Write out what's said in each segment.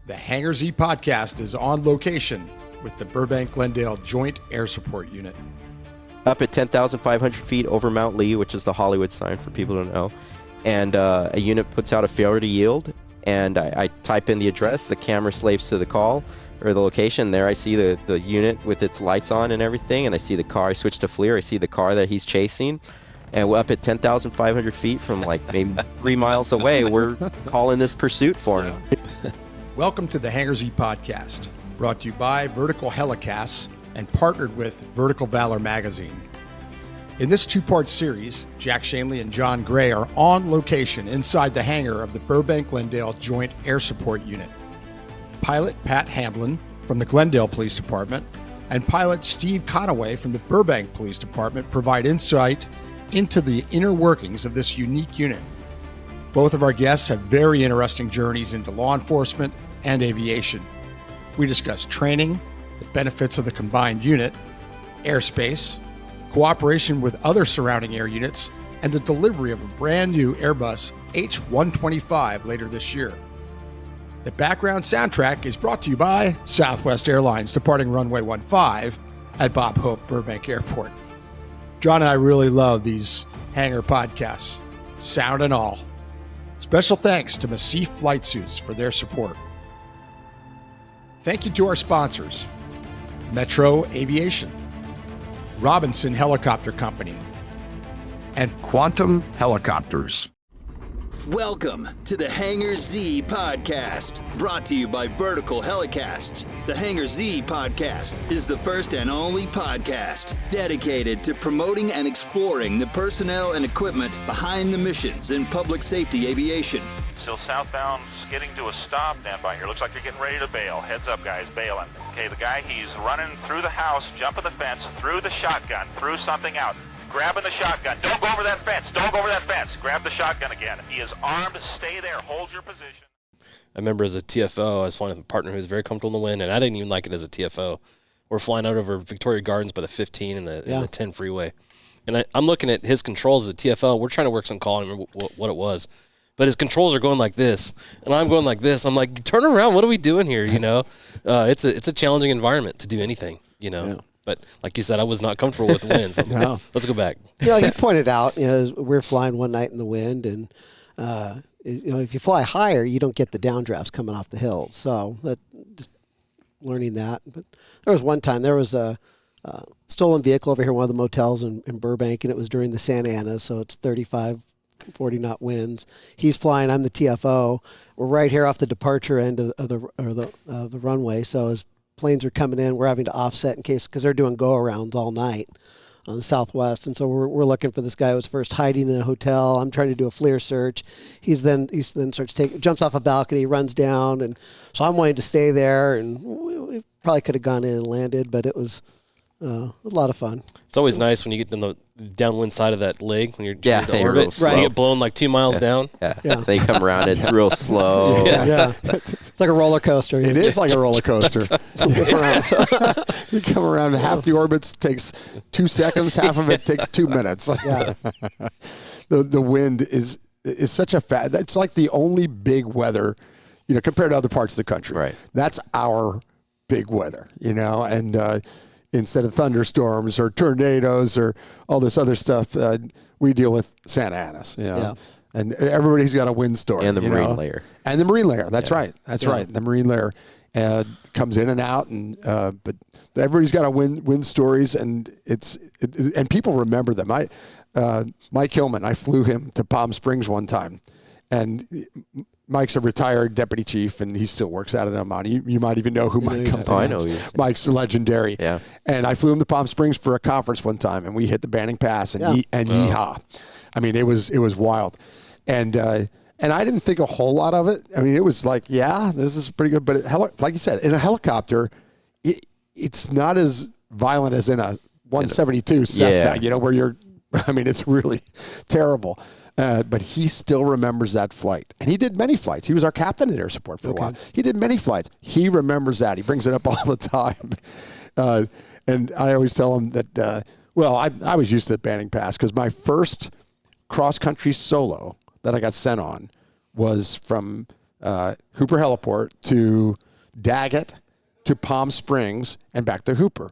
The Hangar Z Podcast is on location with the Burbank Glendale Joint Air Support Unit. Up at 10,500 feet over Mount Lee, which is the Hollywood sign for people who don't know. And a unit puts out a failure to yield, and I type in the address, the camera slaves to the call, or the location. There I see the unit with its lights on and everything, and I see the car. I switch to FLIR, I see the car that he's chasing. And we're up at 10,500 feet from like maybe 3 miles away. We're calling this pursuit for him. Welcome to the Hangar Z Podcast, brought to you by Vertical Helicasts and partnered with Vertical Valor Magazine. In this two-part series, Jack Schonely and Jon Gray are on location inside the hangar of the Burbank Glendale Joint Air Support Unit. Pilot Pat Hamblin from the Glendale Police Department and pilot Steve Conaway from the Burbank Police Department provide insight into the inner workings of this unique unit. Both of our guests have very interesting journeys into law enforcement and aviation. We discuss training, the benefits of the combined unit, airspace, cooperation with other surrounding air units, and the delivery of a brand new Airbus H125 later this year. The background soundtrack is brought to you by Southwest Airlines departing Runway 15 at Bob Hope Burbank Airport. John and I really love these hangar podcasts, sound and all. Special thanks to Massif Flight Suits for their support. Thank you to our sponsors, Metro Aviation, Robinson Helicopter Company, and Quantum Helicopters. Welcome to the Hangar Z Podcast, brought to you by Vertical Helicasts. The Hangar Z Podcast is the first and only podcast dedicated to promoting and exploring the personnel and equipment behind the missions in public safety aviation. Still southbound, skidding to a stop. Stand by here. Looks like you're getting ready to bail. Heads up, guys, bailing. Okay, the guy, he's running through the house, jumping the fence, through the shotgun, through something out. Grabbing the shotgun. Don't go over that fence. Don't go over that fence. Grab the shotgun again. He is armed. Stay there. Hold your position. I remember as a TFO, I was flying with a partner who was very comfortable in the wind, and I didn't even like it as a TFO. We're flying out over Victoria Gardens by the 15 and the 10 freeway. And I'm looking at his controls as a TFO. We're trying to work some call. I don't remember what it was. But his controls are going like this, and I'm going like this. I'm like, turn around. What are we doing here, you know? It's a challenging environment to do anything, you know? Yeah. But like you said, I was not comfortable with the winds. No. Let's go back. Like you pointed out, we're flying one night in the wind, and if you fly higher, you don't get the downdrafts coming off the hills. So just learning that. But there was one time there was a stolen vehicle over here, one of the motels in Burbank, and it was during the Santa Ana, so it's 35, 40 knot winds. He's flying. I'm the TFO. We're right here off the departure end of the runway. So as planes are coming in, we're having to offset in case, because they're doing go-arounds all night on the Southwest. And so we're looking for this guy who was first hiding in a hotel. I'm trying to do a FLIR search. He then starts jumps off a balcony, runs down. And so I'm wanting to stay there. And we probably could have gone in and landed, but it was a lot of fun. It's always nice when you get on the downwind side of that leg when you're trying to orbit. Right. You get blown like 2 miles down. Yeah. They come around. It's real slow. Yeah. It's like a roller coaster. It is like a roller coaster. You come around, half the orbits takes 2 seconds, half of it takes 2 minutes. Yeah. The wind is such a it's like the only big weather, compared to other parts of the country. Right. That's our big weather, and instead of thunderstorms or tornadoes or all this other stuff, we deal with Santa Anas, Yeah. And everybody's got a windstorm. And the marine layer. And the marine layer. That's right. That's right. The marine layer comes in and out, but everybody's got a wind stories, and and people remember them. Mike Hillman, I flew him to Palm Springs one time, and Mike's a retired deputy chief, and he still works out of the Mount. You might even know who Mike is. Oh, I know you. Mike's legendary. Yeah. And I flew him to Palm Springs for a conference one time, and we hit the Banning Pass and yeehaw. I mean, it was wild, and I didn't think a whole lot of it. I mean, it was like, this is pretty good, but like you said, in a helicopter, it's not as violent as in a 172 Cessna. Where you're. I mean, it's really terrible. But he still remembers that flight. And he did many flights. He was our captain at Air Support for a while. He did many flights. He remembers that. He brings it up all the time. And I always tell him that, I was used to the Banning Pass because my first cross-country solo that I got sent on was from Hooper Heliport to Daggett to Palm Springs and back to Hooper.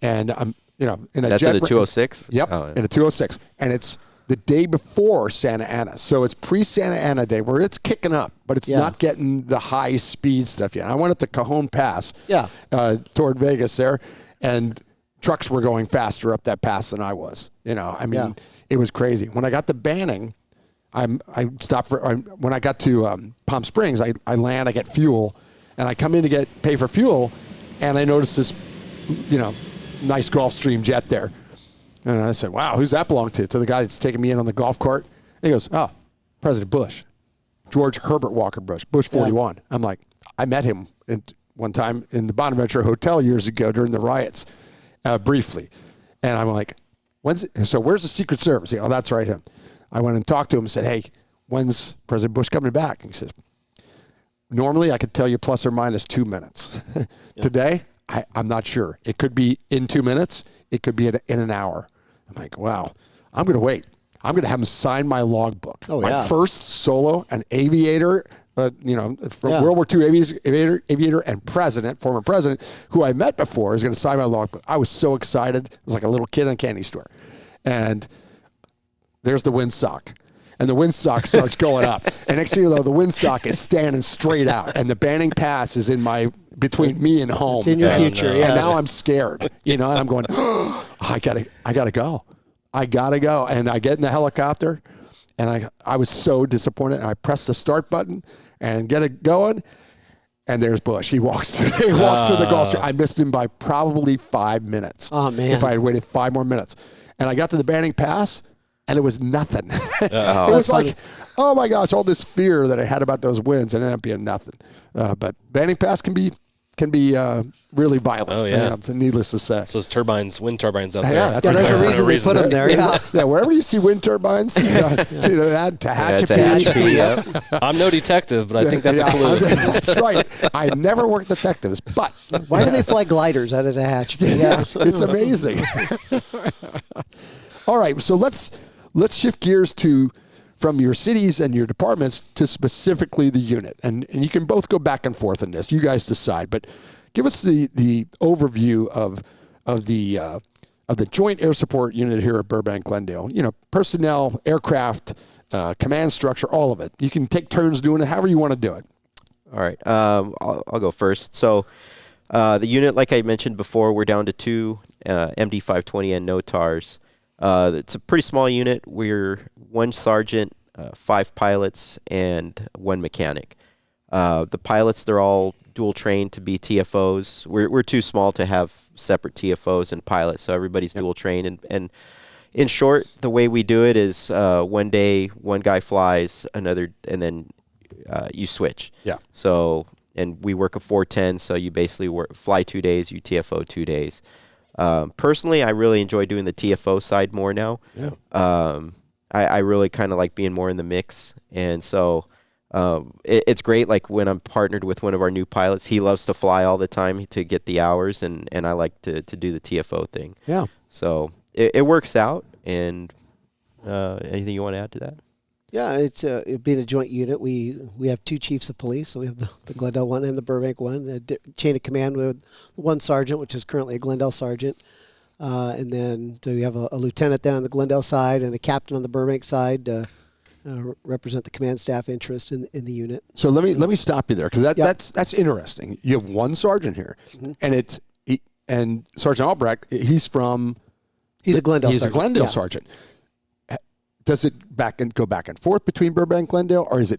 And I'm, in a That's jet in a 206? Yep, Oh, yeah. in a 206. And it's the day before Santa Ana. So it's pre-Santa Ana day where it's kicking up, but it's not getting the high speed stuff yet. I went up to Cajon Pass toward Vegas there, and trucks were going faster up that pass than I was. It was crazy. When I got to Banning, I stopped when I got to Palm Springs, I land, I get fuel, and I come in to pay for fuel, and I noticed this, nice Gulfstream jet there. And I said, wow, who's that belong to? To the guy that's taking me in on the golf cart. And he goes, oh, President Bush, George Herbert Walker Bush, Bush 41. Yeah. I'm like, I met him one time in the Bonaventure Hotel years ago during the riots, briefly. And I'm like, where's the Secret Service? Oh, that's right, him. I went and talked to him and said, hey, when's President Bush coming back? And he says, normally I could tell you plus or minus 2 minutes. Today, I'm not sure. It could be in 2 minutes. It could be in an hour. I'm like, wow, I'm going to wait. I'm going to have him sign my logbook. My first solo, an aviator, from World War II aviator and former president, who I met before, is going to sign my logbook. I was so excited. It was like a little kid in a candy store. And there's the windsock. And the windsock starts going up. And next thing you know, the windsock is standing straight out. And the Banning Pass is between me and home. It's in your future, And now I'm scared, and I'm going, oh, I gotta go. I gotta go. And I get in the helicopter, and I was so disappointed. And I pressed the start button and get it going. And there's Bush. He walks through the Gulfstream. I missed him by probably 5 minutes. Oh, man. If I had waited 5 more minutes. And I got to the Banning Pass, and it was nothing. It was like, oh my gosh, all this fear that I had about those winds, and it ended up being nothing. But Banning Pass can be really violent. Oh yeah, it's needless to say. So those wind turbines out there. Yeah, there's a reason they put them there. Yeah, wherever you see wind turbines, that Tehachapi. I'm no detective, but I think that's a clue. That's right. I never worked detectives, but why do they fly gliders out of the hatch? Yeah, it's amazing. All right, so let's shift gears from your cities and your departments to specifically the unit. And you can both go back and forth on this. You guys decide. But give us the overview of the Joint Air Support Unit here at Burbank Glendale. Personnel, aircraft, command structure, all of it. You can take turns doing it however you want to do it. All right. I'll go first. So the unit, like I mentioned before, we're down to 2 MD-520 and NOTARs. It's a pretty small unit. We're 1 sergeant, 5 pilots, and 1 mechanic. The pilots, they're all dual trained to be TFOs. We're too small to have separate TFOs and pilots, so everybody's dual trained. And in short, the way we do it is one day one guy flies, another, and then you switch. Yeah. So, and we work a 410, so you basically fly 2 days, you TFO 2 days. Personally, I really enjoy doing the TFO side more now. Yeah. I really kind of like being more in the mix. And so it's great. Like when I'm partnered with one of our new pilots, he loves to fly all the time to get the hours, and I like to do the TFO thing. Yeah. So it works out. And anything you want to add to that? Yeah, it's it being a joint unit. We have 2 chiefs of police. So we have the Glendale one and the Burbank one. The chain of command with 1 sergeant, which is currently a Glendale sergeant, and then we have a lieutenant then on the Glendale side and a captain on the Burbank side to represent the command staff interest in the unit. So let me stop you there because that's interesting. You have 1 sergeant here, and Sergeant Albrecht. He's a Glendale. He's sergeant. A Glendale sergeant. Does it go back and forth between Burbank and Glendale, or is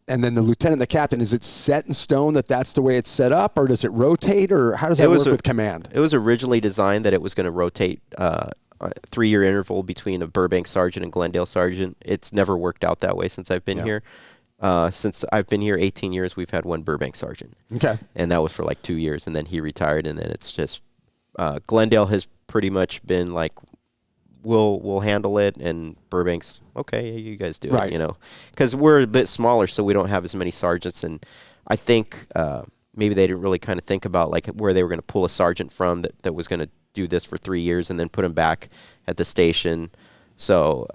and then the lieutenant and the captain, is it set in stone that that's the way it's set up, or does it rotate, or how does that work with command? It was originally designed that it was going to rotate a 3-year interval between a Burbank sergeant and Glendale sergeant. It's never worked out that way since I've been here. Since I've been here 18 years, we've had 1 Burbank sergeant. Okay. And that was for like 2 years, and then he retired, and then it's just Glendale has pretty much been like, we'll handle it, and Burbank's okay, you guys do it, because we're a bit smaller, so we don't have as many sergeants. And I think maybe they didn't really kind of think about like where they were going to pull a sergeant from that was going to do this for 3 years and then put him back at the station. So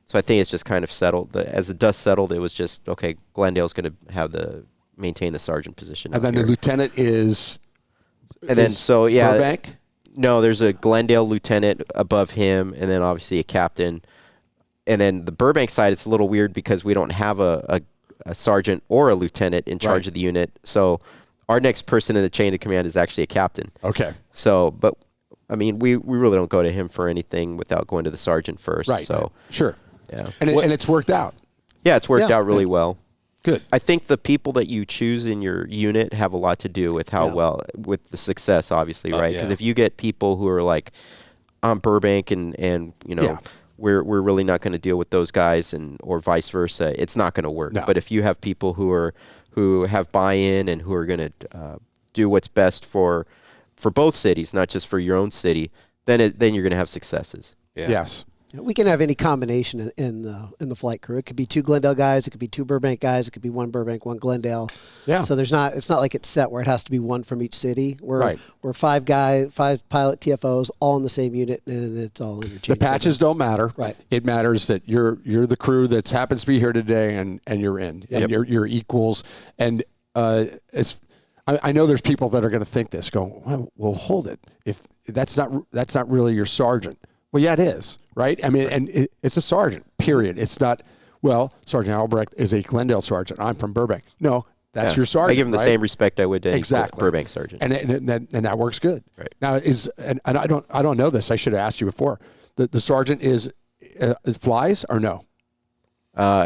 So I think it's just kind of settled. As the dust settled, it was just, okay, Glendale's going to maintain the sergeant position. And then the lieutenant is Burbank? No, there's a Glendale lieutenant above him, and then obviously a captain. And then the Burbank side, it's a little weird because we don't have a sergeant or a lieutenant in charge of the unit. So our next person in the chain of command is actually a captain. Okay. So, but I mean, we really don't go to him for anything without going to the sergeant first. Right. So sure. Yeah. And it's worked out. Yeah, it's worked out really well. Good. I think the people that you choose in your unit have a lot to do with how well, with the success, obviously, right? Because if you get people who are like, I'm Burbank and you know, we're really not going to deal with those guys, or vice versa, it's not going to work. No. But if you have people who have buy-in and who are going to do what's best for both cities, not just for your own city, then you're going to have successes. Yeah. Yes. We can have any combination in the flight crew. It could be 2 Glendale guys. It could be 2 Burbank guys. It could be 1 Burbank, 1 Glendale. Yeah. So it's not like it's set where it has to be 1 from each city. We're 5 pilot TFOs all in the same unit, and it's all interchangeable. The patches don't matter. Right. It matters that you're the crew that happens to be here today, and you're in, and you're equals. And I know there's people that are going to think this, go, well, hold it. If that's not really your sergeant. Well, yeah, it is, right? I mean, and it's a sergeant, period. It's not, well, Sergeant Albrecht is a Glendale sergeant. I'm from Burbank. No, that's your sergeant. I give him the same respect I would to any Burbank sergeant. And that works good. Right. Now, and I don't know this. I should have asked you before. The sergeant flies or no?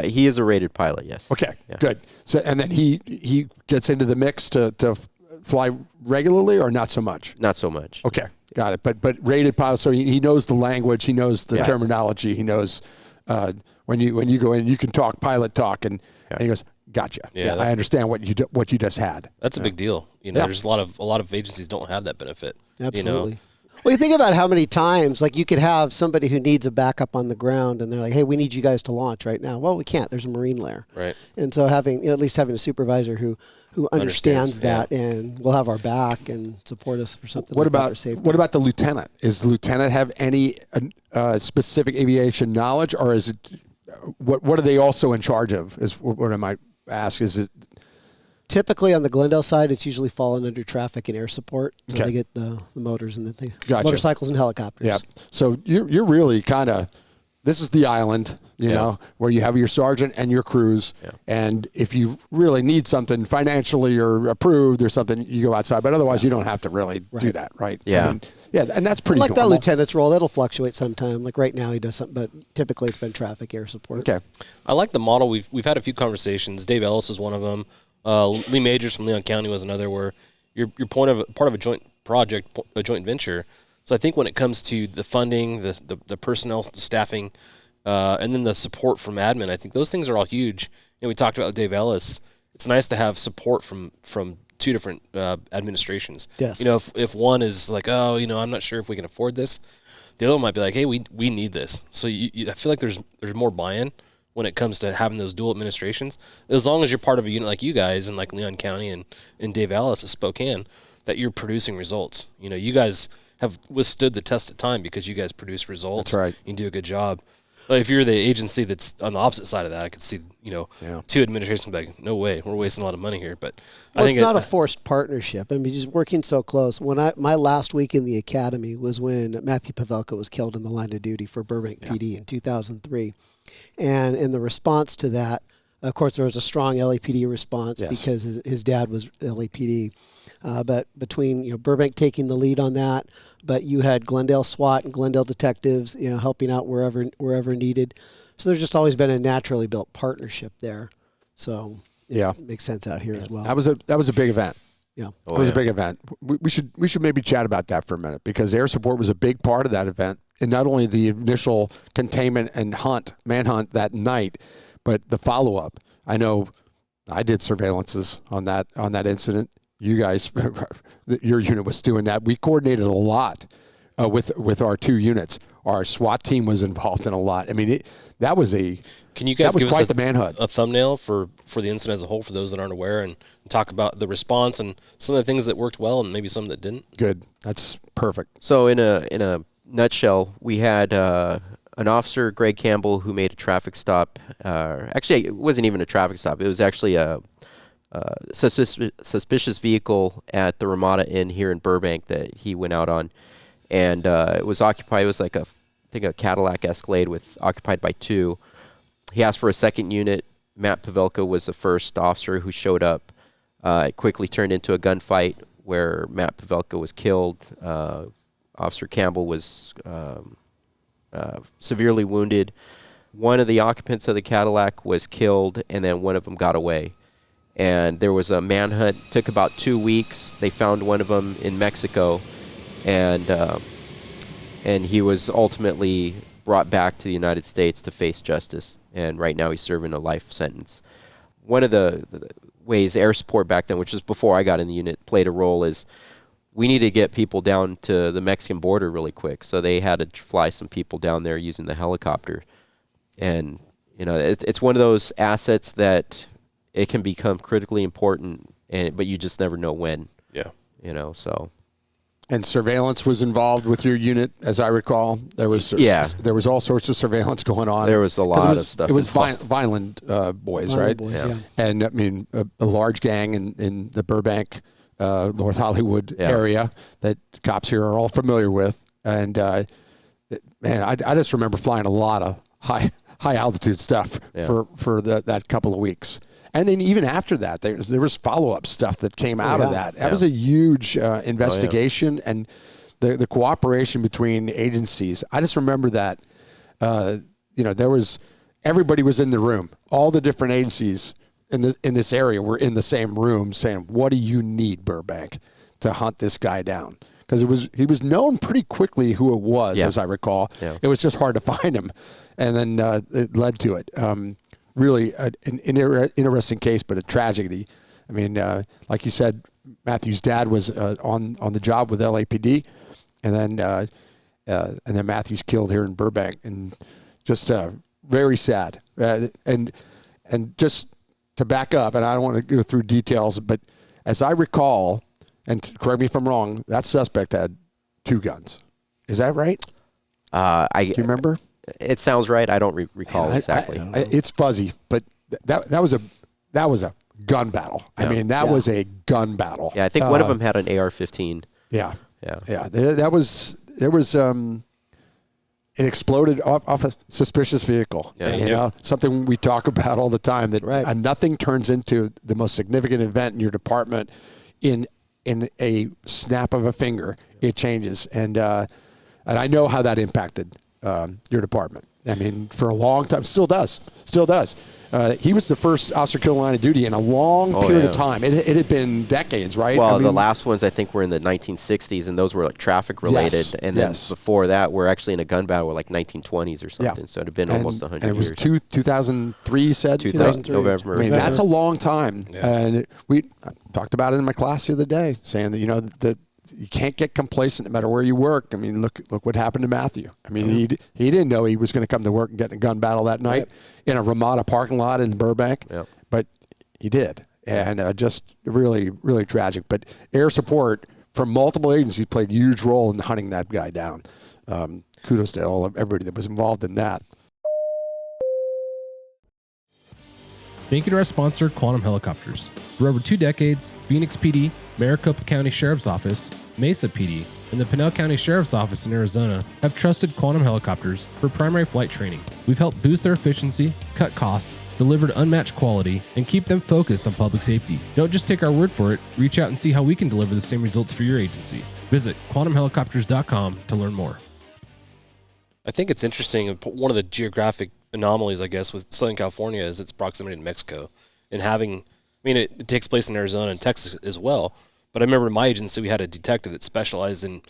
He is a rated pilot, yes. Okay, good. So, and then he gets into the mix to fly regularly or not so much? Not so much. Okay. Got it. But rated pilot, so he knows the language, he knows the terminology, he knows when you go in, you can talk pilot talk, and he goes, gotcha. Yeah, I understand what you just had. That's a big deal. You know, there's a lot of agencies don't have that benefit. Absolutely. You know? Well, you think about how many times, like, you could have somebody who needs a backup on the ground, and they're like, "Hey, we need you guys to launch right now." Well, we can't. There's a Marine lair, right? And so at least having a supervisor who understands that and will have our back and support us for something. What about safety? What about the lieutenant? Does the lieutenant have any specific aviation knowledge, or is it what are they also in charge of? Is what I might ask. Is it typically on the Glendale side? It's usually falling under traffic and air support. So they get the motors and the motorcycles and helicopters. Yeah. So you're really kind of, this is the island, you know, where you have your sergeant and your crews. Yeah. And if you really need something financially or approved or something, you go outside. But otherwise, you don't have to really do that, right? Yeah. I mean, and that's pretty like normal. that lieutenant's role. That'll fluctuate sometime. Like right now, he does something, but typically it's been traffic, air support. Okay. I like the model. We've had a few conversations. Dave Ellis is one of them. Lee Majors from Leon County was another, where you're part of a joint project, a joint venture. So I think when it comes to the funding, the personnel, the staffing, and then the support from admin, I think those things are all huge. And we talked about Dave Ellis. It's nice to have support from 2 different administrations. Yes. You know, if one is like, oh, you know, I'm not sure if we can afford this, the other one might be like, hey, we need this. So I feel like there's more buy-in when it comes to having those dual administrations, as long as you're part of a unit like you guys in like Leon County and Dave Ellis at Spokane, that you're producing results. You know, you guys have withstood the test of time because you guys produce results. That's right. You do a good job. But if you're the agency that's on the opposite side of that, I could see, you know, 2 administrations be like, no way, we're wasting a lot of money here. But I think it's not a forced partnership. I mean, just working so close. My last week in the academy was when Matthew Pavelka was killed in the line of duty for Burbank PD in 2003. And in the response to that, of course, there was a strong LAPD response because his dad was LAPD. But between Burbank taking the lead on that, but you had Glendale SWAT and Glendale detectives, helping out wherever needed. So there's just always been a naturally built partnership there. So it makes sense out here as well. That was a big event. Yeah, it was a big event. We should maybe chat about that for a minute, because air support was a big part of that event, and not only the initial containment and manhunt that night, but the follow up. I know I did surveillances on that incident. You guys, your unit was doing that. We coordinated a lot with our 2 units. Our SWAT team was involved in a lot. I mean, that was Can you guys give quite us the manhunt. A thumbnail for the incident as a whole, for those that aren't aware, and talk about the response and some of the things that worked well and maybe some that didn't? Good. That's perfect. So in a nutshell, we had an officer, Greg Campbell, who made a traffic stop. Actually, it wasn't even a traffic stop. It was actually a suspicious vehicle at the Ramada Inn here in Burbank that he went out on. And it was occupied. It was like I think a Cadillac Escalade occupied by two. He asked for a second unit. Matt Pavelka was the first officer who showed up. It quickly turned into a gunfight where Matt Pavelka was killed. Officer Campbell was severely wounded. One of the occupants of the Cadillac was killed, and then one of them got away. And there was a manhunt. It took about 2 weeks. They found one of them in Mexico, and he was ultimately brought back to the United States to face justice. And right now he's serving a life sentence. One of the ways air support back then, which was before I got in the unit, played a role is we need to get people down to the Mexican border really quick. So they had to fly some people down there using the helicopter. And, you know, it's one of those assets that it can become critically important, but you just never know when. Yeah. You know, so. And surveillance was involved with your unit, as I recall. There was all sorts of surveillance going on. There was a lot of stuff. It was violent boys, right? Boys, yeah. And, I mean, a large gang in the Burbank, North Hollywood area that cops here are all familiar with. And, man, I just remember flying a lot of high altitude stuff for that couple of weeks. And then even after that, there was follow-up stuff that came out of that. That was a huge investigation, and the cooperation between agencies. I just remember that, everybody was in the room. All the different agencies in this area were in the same room saying, what do you need, Burbank, to hunt this guy down? Because he was known pretty quickly who it was, as I recall. Yeah. It was just hard to find him. And then it led to it. Really an interesting case, but a tragedy. I mean, like you said, Matthew's dad was on the job with LAPD, and then Matthew's killed here in Burbank, and just very sad. And just to back up, and I don't want to go through details, but as I recall, and correct me if I'm wrong, that suspect had 2 guns. Is that right? Do you remember? It sounds right. I don't recall exactly. It's fuzzy, but that was a gun battle. Yeah. I mean, that was a gun battle. Yeah, I think one of them had an AR-15. Yeah. There was it exploded off a suspicious vehicle. Yeah. You know, something we talk about all the time, that nothing turns into the most significant event in your department in a snap of a finger. It changes, and I know how that impacted your department. I mean, for a long time, still does. He was the first officer killed in line of duty in a long period of time. It had been decades, right? Well, the last ones I think were in the 1960s, and those were like traffic related. Yes, and then before that, we're actually in a gun battle with like 1920s or something. So it had been almost 100 years. And it was 2003, you said? 2003. November. I mean, that's a long time. Yeah. And I talked about it in my class the other day, saying that, that you can't get complacent no matter where you work. I mean, look what happened to Matthew. I mean, he didn't know he was going to come to work and get in a gun battle that night in a Ramada parking lot in Burbank, but he did. And just really, really tragic. But air support from multiple agencies played a huge role in hunting that guy down. Kudos to everybody that was involved in that. Thank you to our sponsor, Quantum Helicopters. For over 2 decades, Phoenix PD, Maricopa County Sheriff's Office, Mesa PD, and the Pinell County Sheriff's Office in Arizona have trusted Quantum Helicopters for primary flight training. We've helped boost their efficiency, cut costs, delivered unmatched quality, and keep them focused on public safety. Don't just take our word for it. Reach out and see how we can deliver the same results for your agency. Visit quantumhelicopters.com to learn more. I think it's interesting. One of the geographic anomalies, I guess, with Southern California is its proximity to Mexico. And it takes place in Arizona and Texas as well. But I remember in my agency, we had a detective that specialized in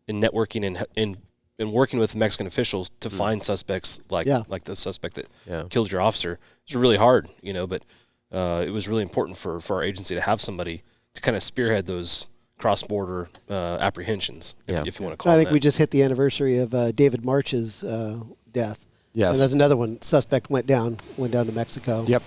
networking and working with Mexican officials to find suspects like the suspect that killed your officer. It was really hard, but it was really important for our agency to have somebody to kind of spearhead those cross-border apprehensions, if you want to call it. I think we just hit the anniversary of David March's death. Yes. And there's another one. Suspect went down to Mexico. Yep.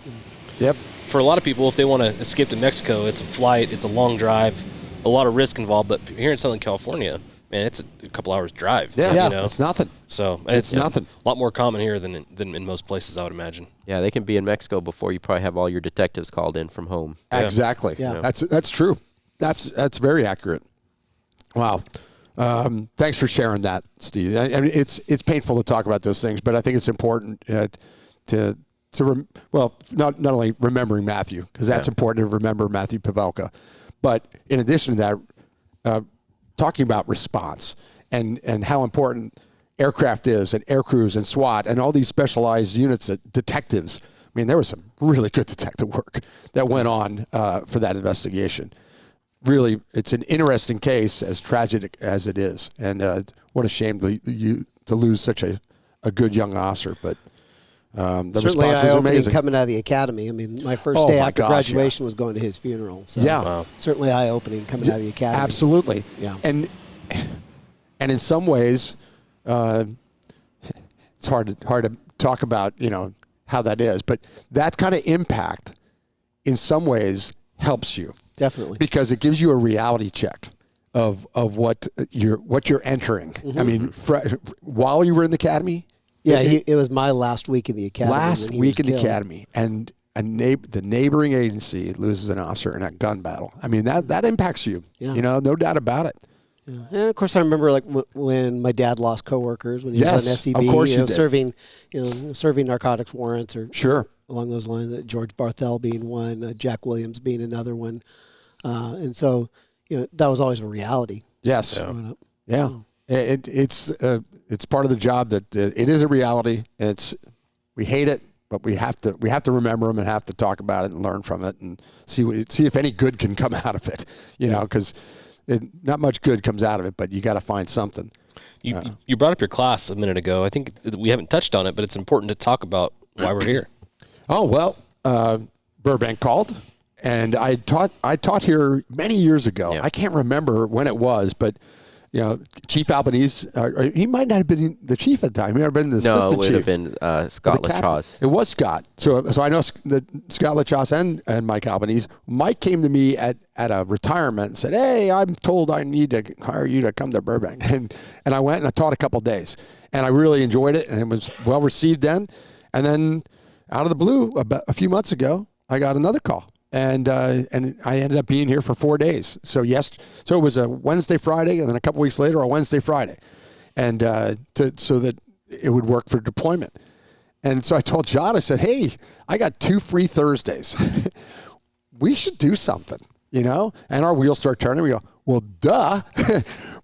For a lot of people, if they want to escape to Mexico, it's a flight, it's a long drive, a lot of risk involved. But here in Southern California, man, it's a couple hours drive. Yeah, you know? It's nothing. So it's nothing. A lot more common here than in most places, I would imagine. Yeah, they can be in Mexico before you probably have all your detectives called in from home. Exactly. Yeah. That's true. That's very accurate. Not sharing that, Steve. I mean, it's painful to talk about those things, but I think it's important not only remembering Matthew, because that's important to remember Matthew Pavelka, but in addition to that, talking about response and how important aircraft is, and air crews and SWAT and all these specialized units, detectives. I mean, there was some really good detective work that went on for that investigation. Really, it's an interesting case, as tragic as it is, and what a shame to lose such a good young officer. But the certainly response was eye-opening amazing. coming out of the academy. I mean, my first day after graduation was going to his funeral. So certainly eye-opening coming out of the academy. Absolutely. Yeah. And in some ways, it's hard to talk about, how that is, but that kind of impact in some ways helps you. Definitely. Because it gives you a reality check of what you're entering. Mm-hmm. I mean, while you were in the academy. Yeah, it was my last week in the academy. The academy, and the neighboring agency loses an officer in a gun battle. I mean, that impacts you. Yeah. No doubt about it. Yeah. And of course, I remember when my dad lost coworkers when he was on SCB. Of course, you did. serving narcotics warrants or sure along those lines. George Barthel being one, Jack Williams being another one, and so that was always a reality. Yes. Growing up. Yeah. It's part of the job that it is a reality. We hate it, but we have to remember them and have to talk about it and learn from it and see if any good can come out of it. Because not much good comes out of it, but you got to find something. You brought up your class a minute ago. I think we haven't touched on it, but it's important to talk about why we're here. Oh well, Burbank called, and I taught here many years ago. Yeah. I can't remember when it was, but. Chief Albanese, he might not have been the chief at the time. He might have been the assistant chief. No, it would have been Scott LaChasse. It was Scott. So I know Scott LaChasse and Mike Albanese. Mike came to me at a retirement and said, "Hey, I'm told I need to hire you to come to Burbank." And I went and I taught a couple of days. And I really enjoyed it, and it was well received then. And then out of the blue, about a few months ago, I got another call. And I ended up being here for 4 days. So it was a Wednesday, Friday, and then a couple weeks later, a Wednesday, Friday, and so that it would work for deployment. And so I told John, I said, "Hey, I got 2 free Thursdays. We should do something, And our wheels start turning. We go, well, duh,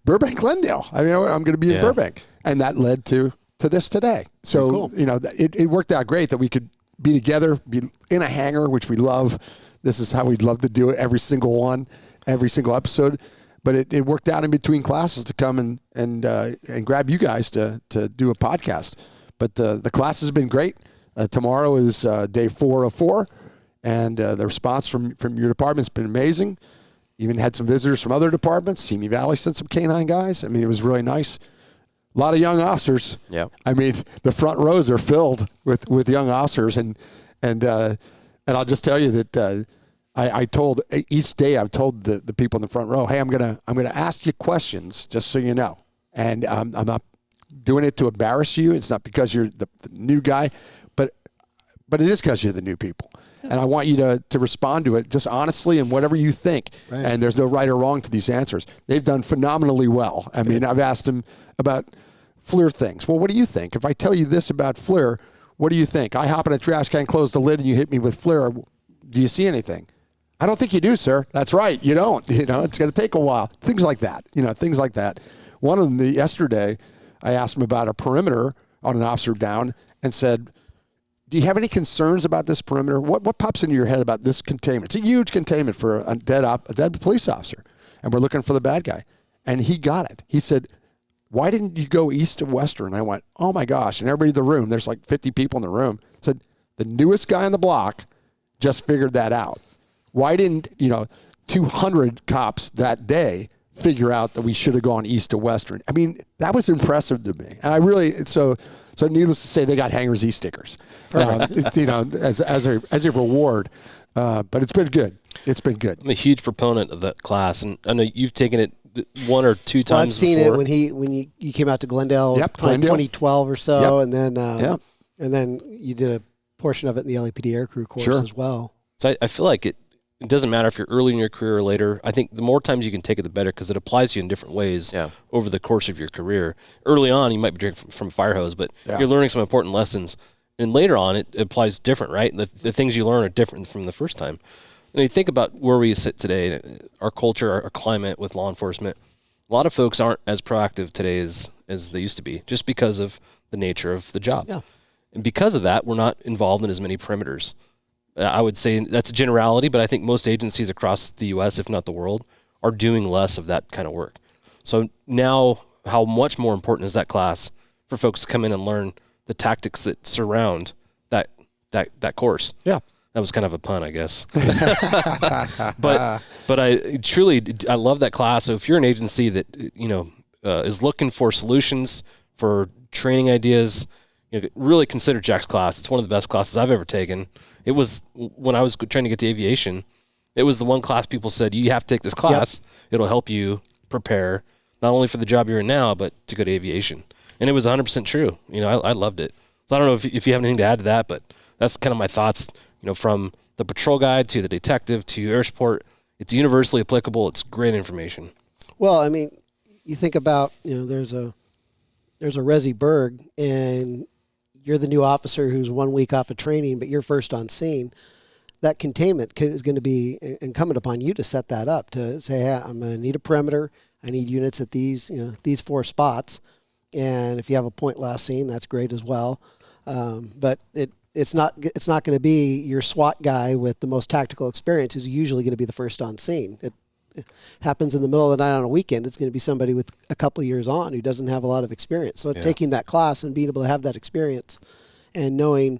Burbank, Glendale. I mean, I'm going to be in Burbank, and that led to this today. So cool. It worked out great that we could be together, be in a hangar, which we love. This is how we'd love to do it, every single episode. But it worked out in between classes to come and grab you guys to do a podcast. But the class has been great. Tomorrow is day 4 of 4, and the response from your department's been amazing. Even had some visitors from other departments. Simi Valley sent some canine guys. I mean, it was really nice. A lot of young officers. Yeah. I mean, the front rows are filled with young officers, and I'll just tell you that I told each day I've told the people in the front row, hey, I'm gonna ask you questions just so you know, and I'm not doing it to embarrass you. It's not because you're the new guy, but it is because you're the new people, and I want you to respond to it just honestly and whatever you think. Right. And there's no right or wrong to these answers. They've done phenomenally well. I mean, I've asked them about FLIR things. Well, what do you think? If I tell you this about FLIR, what do you think? I hop in a trash can, close the lid, and you hit me with FLIR. Do you see anything? I don't think you do, sir. That's right. You don't. It's going to take a while. Things like that. Things like that. One of them yesterday, I asked him about a perimeter on an officer down and said, do you have any concerns about this perimeter? What pops into your head about this containment? It's a huge containment for a dead police officer, and we're looking for the bad guy. And he got it. He said, why didn't you go east of Western? And I went, oh my gosh. And everybody in the room, there's like 50 people in the room, said, the newest guy on the block just figured that out. Why didn't, 200 cops that day figure out that we should have gone east to Western? I mean, that was impressive to me. And I really, so needless to say, they got Hangar Z stickers, as a reward. But it's been good. It's been good. I'm a huge proponent of that class, and I know you've taken it one or two Well, I've times seen before. it when you came out to Glendale, Yep, Glendale. 2012 or so, Yep. and then you did a portion of it in the LAPD aircrew course Sure. as well. So I feel like it doesn't matter if you're early in your career or later. I think the more times you can take it, the better, because it applies to you in different ways over the course of your career. Early on, you might be drinking from a fire hose, but you're learning some important lessons. And later on, it applies different, right? The things you learn are different from the first time. And you think about where we sit today, our culture, our climate with law enforcement. A lot of folks aren't as proactive today as they used to be, just because of the nature of the job. Yeah. And because of that, we're not involved in as many perimeters. I would say that's a generality, but I think most agencies across the U.S., if not the world, are doing less of that kind of work. So now, how much more important is that class for folks to come in and learn the tactics that surround that course? Yeah. That was kind of a pun, I guess. but I love that class. So if you're an agency that is looking for solutions for training ideas, really consider Jack's class. It's one of the best classes I've ever taken. It was when I was trying to get to aviation. It was the one class people said, you have to take this class. Yep. It'll help you prepare not only for the job you're in now, but to go to aviation. And it was 100% true. I loved it. So I don't know if you have anything to add to that, but that's kind of my thoughts. From the patrol guide to the detective to air support, it's universally applicable. It's great information. Well, I mean, you think about there's a Resi Berg, and you're the new officer who's 1 week off of training, but you're first on scene. That containment is going to be incumbent upon you to set that up, to say, hey, I'm going to need a perimeter. I need units at these 4 spots. And if you have a point last seen, that's great as well. But it's not going to be your SWAT guy with the most tactical experience who's usually going to be the first on scene. It happens in the middle of the night on a weekend. It's going to be somebody with a couple of years on who doesn't have a lot of experience. So taking that class and being able to have that experience and knowing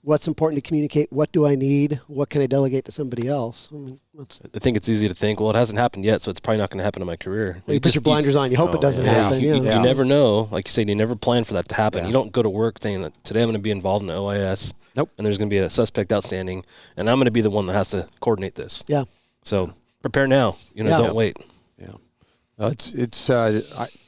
what's important to communicate, what do I need, what can I delegate to somebody else. I think it's easy to think, well, it hasn't happened yet, so it's probably not going to happen in my career. You put your blinders on. You hope it doesn't happen. You never know. Like you said, you never plan for that to happen. Yeah. You don't go to work thinking that today I'm going to be involved in an OIS. Nope. And there's going to be a suspect outstanding, and I'm going to be the one that has to coordinate this. Yeah. So prepare now. Don't wait. Yeah.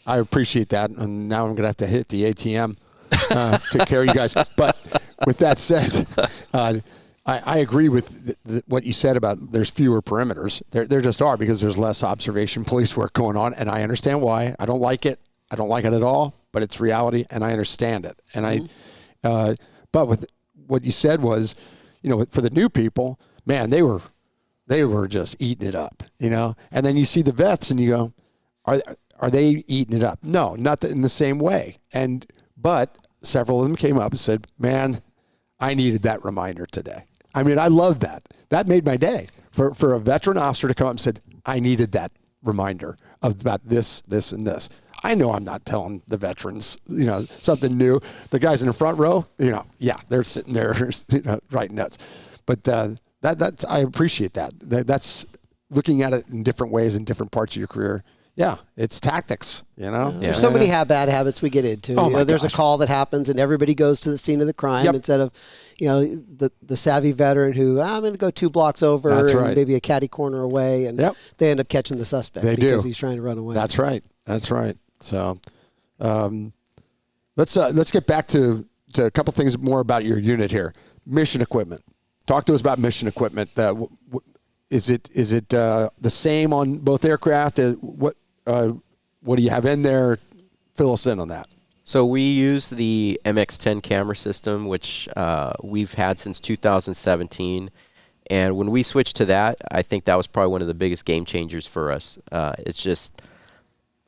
I appreciate that, and now I'm going to have to hit the ATM to carry you guys. But with that said, I agree with what you said about there's fewer perimeters. There just are, because there's less observation police work going on, and I understand why. I don't like it. I don't like it at all, but it's reality, and I understand it. And but with what you said was, for the new people, man, they were just eating it up, And then you see the vets, and you go, are they eating it up? No, not in the same way. But several of them came up and said, man, I needed that reminder today. I mean, I love that. That made my day. For a veteran officer to come up and said, I needed that reminder about this, this, and this. I know I'm not telling the veterans, something new. The guys in the front row, they're sitting there, writing notes. But that's I appreciate that. That's looking at it in different ways in different parts of your career. Yeah, it's tactics, There's so many bad habits we get into. There's a call that happens, and everybody goes to the scene of the crime instead of, the savvy veteran who, I'm going to go 2 blocks over and maybe a catty corner away, and they end up catching the suspect because he's trying to run away. That's right. So let's get back to a couple things more about your unit here. Mission equipment. Talk to us about mission equipment. Is it the same on both aircraft? What do you have in there? Fill us in on that. So we use the MX-10 camera system, which we've had since 2017. And when we switched to that, I think that was probably one of the biggest game changers for us. It's just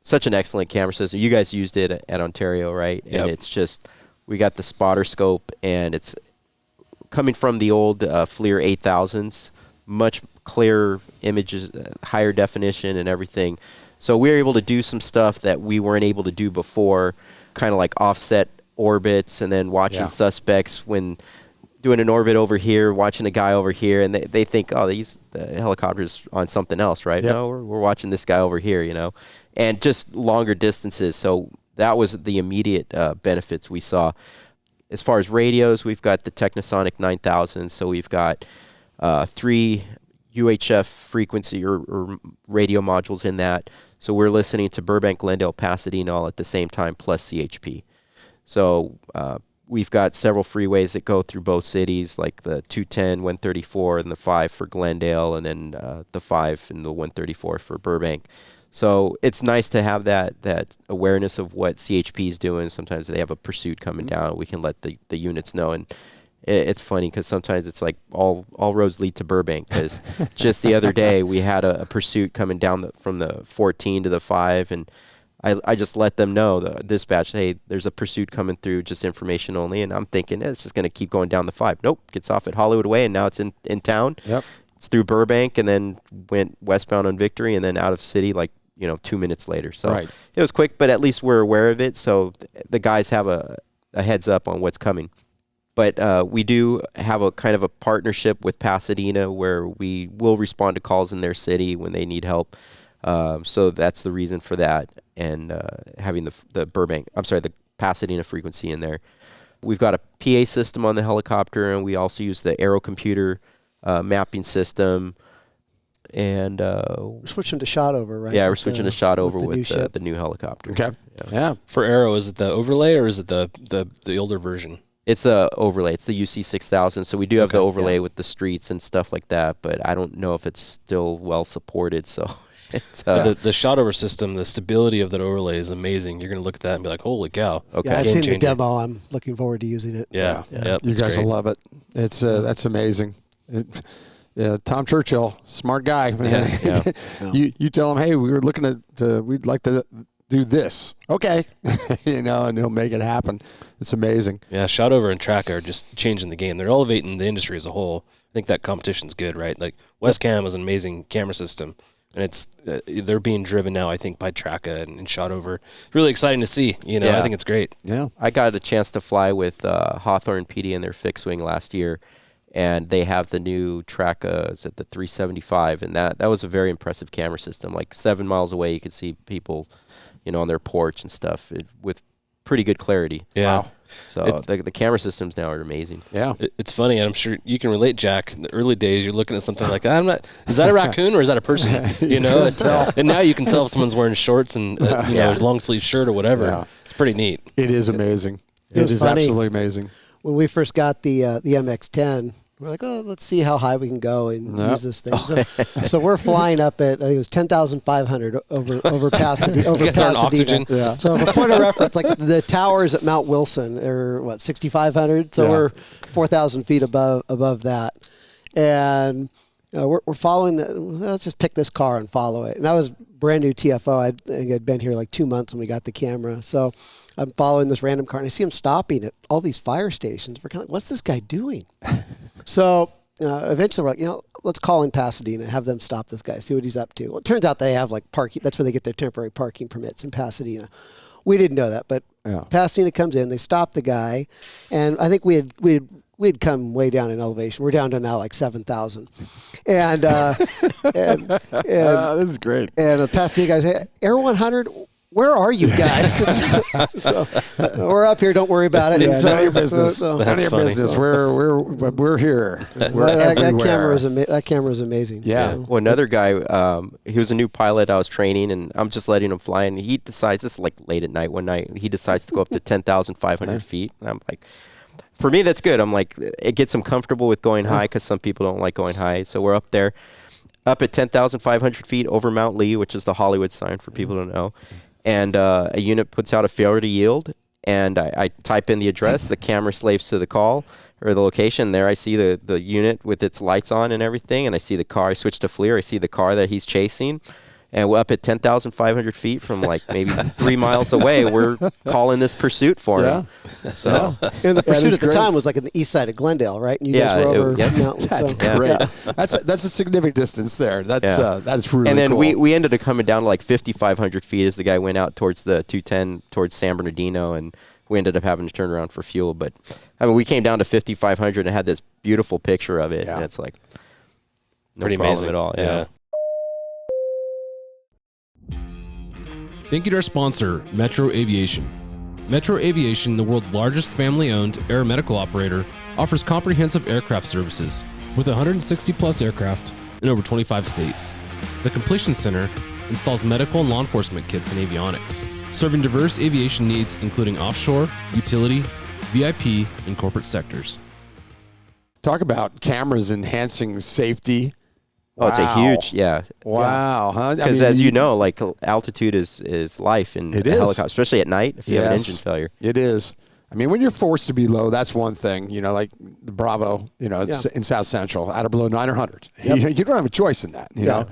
such an excellent camera system. You guys used it at Ontario, right? Yep. And it's just, we got the spotter scope, and it's coming from the old FLIR 8000s, much clearer images, higher definition and everything. So we were able to do some stuff that we weren't able to do before, kind of like offset orbits, and then watching suspects when doing an orbit over here, watching a guy over here, and they think, the helicopter's on something else, right? Yep. No, we're watching this guy over here, and just longer distances. So that was the immediate benefits we saw. As far as radios, we've got the Technosonic 9000, so we've got 3 UHF frequency or radio modules in that. So we're listening to Burbank, Glendale, Pasadena all at the same time, plus CHP. So we've got several freeways that go through both cities, like the 210, 134, and the 5 for Glendale, and then the 5 and the 134 for Burbank. So it's nice to have that awareness of what CHP is doing. Sometimes they have a pursuit coming down. We can let the units know. And it's funny because sometimes it's like all roads lead to Burbank, because just the other day we had a pursuit coming down from the 14 to the 5, and I just let them know, the dispatch, hey, there's a pursuit coming through, just information only. And I'm thinking, it's just going to keep going down the 5. Nope, gets off at Hollywood Way, and now it's in town. Yep. It's through Burbank, and then went westbound on Victory, and then out of city 2 minutes later. So right. It was quick, but at least we're aware of it, so the guys have a heads up on what's coming. But we do have a kind of a partnership with Pasadena where we will respond to calls in their city when they need help. So that's the reason for that, and having the Pasadena frequency in there. We've got a PA system on the helicopter, and we also use the Aero computer mapping system. And we're switching to shot over, right? Yeah, we're switching to shot over with the the new helicopter. Okay. Yeah. For Aero, is it the overlay or is it the older version? It's a overlay. It's the UC 6000. So we do have the overlay with the streets and stuff like that, but I don't know if it's still well supported. So it's the shot over system, the stability of that overlay is amazing. You're going to look at that and be like, holy cow. Okay. Yeah, I've Game seen changer. the demo. I'm looking forward to using it. Yeah. Yep, You guys will love it. It's that's amazing. Yeah, Tom Churchill, smart guy. Man. Yeah. You tell him, hey, we were looking at, we'd like to do this. Okay, and he'll make it happen. It's amazing. Yeah, shot over and track are just changing the game. They're elevating the industry as a whole. I think that competition's good, right? Like Westcam is an amazing camera system, and it's they're being driven now, I think, by Traca and shot over. Really exciting to see. I think it's great. Yeah, I got a chance to fly with Hawthorne PD in their fixed wing last year, and they have the new Traca at the 375, and that was a very impressive camera system. Like 7 miles away, you could see people, on their porch and stuff with pretty good clarity. Yeah. Wow. So the camera systems now are amazing. Yeah. It's funny, and I'm sure you can relate, Jack. In the early days, you're looking at something like, is that a raccoon or is that a person? And now you can tell if someone's wearing shorts and a long sleeve shirt or whatever. Yeah. It's pretty neat. It is amazing. It is funny. Absolutely amazing. When we first got the MX-10, we're like, let's see how high we can go and use this thing. So we're flying up at, I think it was 10,500 over Pasadena. Over Pasadena. Oxygen. Yeah. So for point of reference, like the towers at Mount Wilson are 6,500. So we're 4,000 feet above that, and we're following let's just pick this car and follow it. And that was brand new TFO. I think I'd been here like 2 months when we got the camera. So I'm following this random car, and I see him stopping at all these fire stations. We're kind of like, what's this guy doing? So eventually we're like, let's call in Pasadena, have them stop this guy, see what he's up to. Well, it turns out they have like parking. That's where they get their temporary parking permits in Pasadena. We didn't know that, but Pasadena comes in, they stop the guy, and I think we'd come way down in elevation. We're down to now like 7,000. And this is great. And the Pasadena guys, hey, Air 100, where are you guys? So, we're up here. Don't worry about it. None of your business. None of your business. We're here. That camera is amazing. Yeah. Well, another guy, he was a new pilot I was training, and I'm just letting him fly, and he decides, this is like late at night one night, he decides to go up to 10,500 feet. And I'm like, for me, that's good. I'm like, it gets him comfortable with going high, because some people don't like going high. So we're up there, up at 10,500 feet over Mount Lee, which is the Hollywood sign for people who don't know. And a unit puts out a failure to yield, and I type in the address. The camera slaves to the call or the location. There I see the unit with its lights on and everything, and I see the car. I switch to FLIR. I see the car that he's chasing. And we're up at 10,500 feet from like maybe 3 miles away. We're calling this pursuit for him. So, and the pursuit at the time was like in the east side of Glendale, right? And you guys were over mountains. That's great. Yeah. That's a significant distance there. That's really cool. And then we ended up coming down to like 5,500 feet as the guy went out towards the 210 towards San Bernardino, and we ended up having to turn around for fuel. But I mean, we came down to 5,500 and had this beautiful picture of it, and it's like no pretty problem amazing at all. Yeah. Thank you to our sponsor, Metro Aviation. Metro Aviation, the world's largest family-owned aeromedical operator, offers comprehensive aircraft services. With 160-plus aircraft, in over 25 states. The Completion Center installs medical and law enforcement kits and avionics, serving diverse aviation needs including offshore, utility, VIP, and corporate sectors. Talk about cameras enhancing safety. Oh, it's a huge, yeah. Wow, huh? Because as you know, like altitude is life in a helicopter, especially at night if you have an engine failure. It is. I mean, when you're forced to be low, that's one thing. You know, like the Bravo, you know, in South Central, out of below 900. Yep. You don't have a choice in that, you know.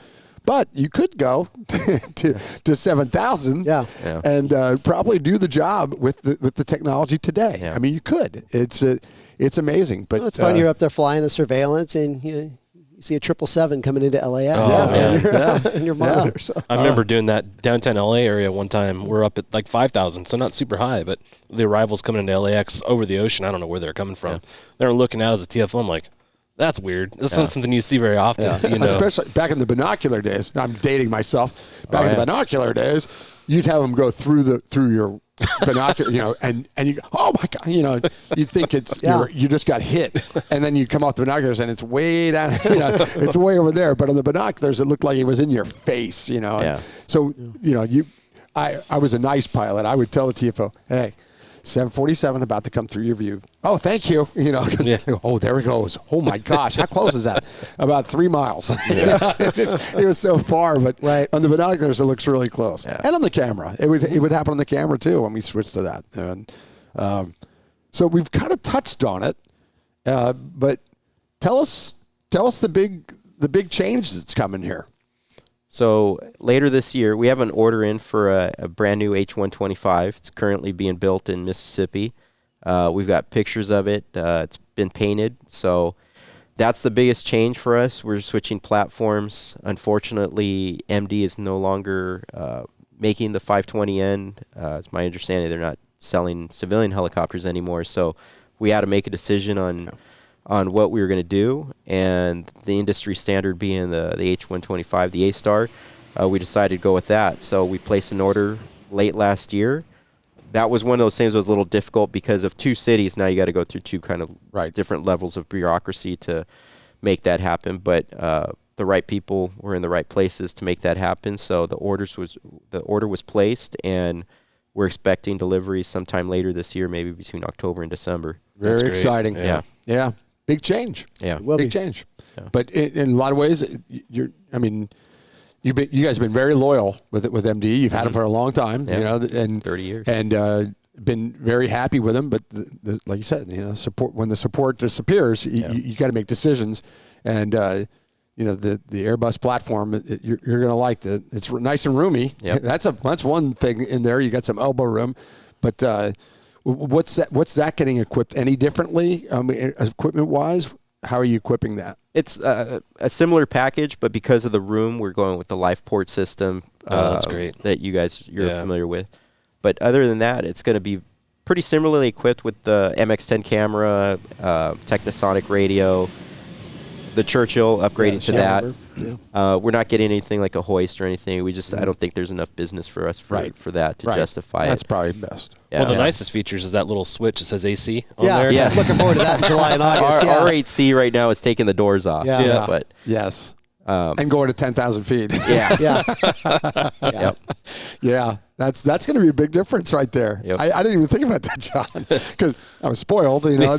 But you could go to 7,000 and probably do the job with the technology today. Yeah. I mean, you could. It's amazing. But it's fun. You're up there flying a surveillance and you see a 777 coming into LAX in your monitor. So. I remember doing that downtown LA area one time. We're up at like 5,000, so not super high, but the arrivals coming into LAX over the ocean, I don't know where they're coming from. Yeah. They're looking out as a TFO. I'm like, that's weird. This is not something you see very often. Yeah. You know? Especially back in the binocular days. I'm dating myself. Back in the binocular days, you'd have them go through your binocular, you know, and you go, oh my God, you know, you think it's you just got hit, and then you come off the binoculars and it's way down, you know, it's way over there. But on the binoculars, it looked like it was in your face, you know. Yeah. So you know, I was a nice pilot. I would tell the TFO, hey, 747 about to come through your view. Oh, thank you. You know, oh, there it goes. Oh my gosh, how close is that? About 3 miles. Yeah. It was so far, but on the binoculars it looks really close. Yeah. And on the camera, it would happen on the camera too when we switched to that. And so we've kind of touched on it, but tell us the big change that's coming here. So later this year, we have an order in for a brand new H125. It's currently being built in Mississippi. We've got pictures of it. It's been painted. So that's the biggest change for us. We're switching platforms. Unfortunately, MD is no longer making the 520N. It's my understanding they're not selling civilian helicopters anymore. So we had to make a decision on what we were going to do, and the industry standard being the H125, the A-Star, we decided to go with that. So we placed an order late last year. That was one of those things that was a little difficult because of two cities. Now you got to go through two kind of different levels of bureaucracy to make that happen. But the right people were in the right places to make that happen. So the order was placed, and we're expecting deliveries sometime later this year, maybe between October and December. Very exciting. Yeah. Big change. Yeah. Big change. Yeah. But in a lot of ways, you guys have been very loyal with MD. You've had them for a long time, you know, and 30 years, and been very happy with them. But like you said, you know, when the support disappears, you got to make decisions. And you know, the Airbus platform, you're going to like it's nice and roomy. Yep. That's one thing in there. You got some elbow room, but. What's that getting equipped any differently, equipment-wise? How are you equipping that? It's a similar package, but because of the room, we're going with the LifePort system. That's great. That you're familiar with. But other than that, it's going to be pretty similarly equipped with the MX-10 camera, Technosonic radio, the Churchill upgraded to that. Yeah. We're not getting anything like a hoist or anything. I don't think there's enough business for us for that to justify That's probably best. Yeah. Well, the nicest features is that little switch that says AC on there. Yeah, looking forward to that in July and August. Our 8C right now is taking the doors off. Yeah. But yes. And going to 10,000 feet. Yeah. That's going to be a big difference right there. Yep. I didn't even think about that, John, because I was spoiled, you know,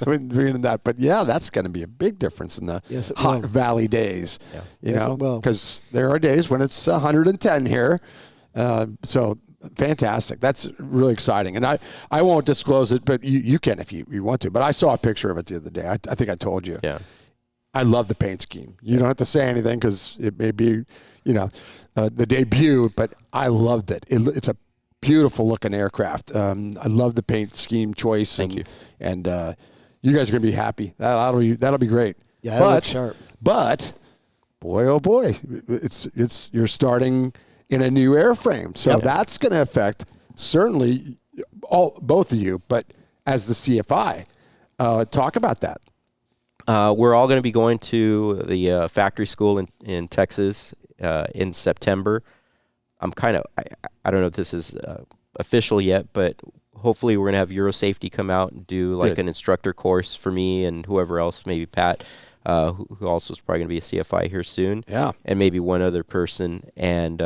reading that. But that's going to be a big difference in the hot valley days. Yeah. You know, because there are days when it's 110 here. So fantastic. That's really exciting. And I won't disclose it, but you can if you want to. But I saw a picture of it the other day. I think I told you. Yeah. I love the paint scheme. You don't have to say anything because it may be, you know, the debut, but I loved it. It's a beautiful looking aircraft. I love the paint scheme choice. Thank you. And you guys are going to be happy. That'll be great. Yeah, it looks sharp. But boy, oh boy, you're starting in a new airframe, so that's going to affect certainly both of you. But as the CFI, talk about that. We're all going to be going to the factory school in Texas in September. I don't know if this is official yet, but hopefully we're going to have Eurosafety come out and do like an instructor course for me and whoever else, maybe Pat, who also is probably going to be a CFI here soon. Yeah. And maybe one other person. And,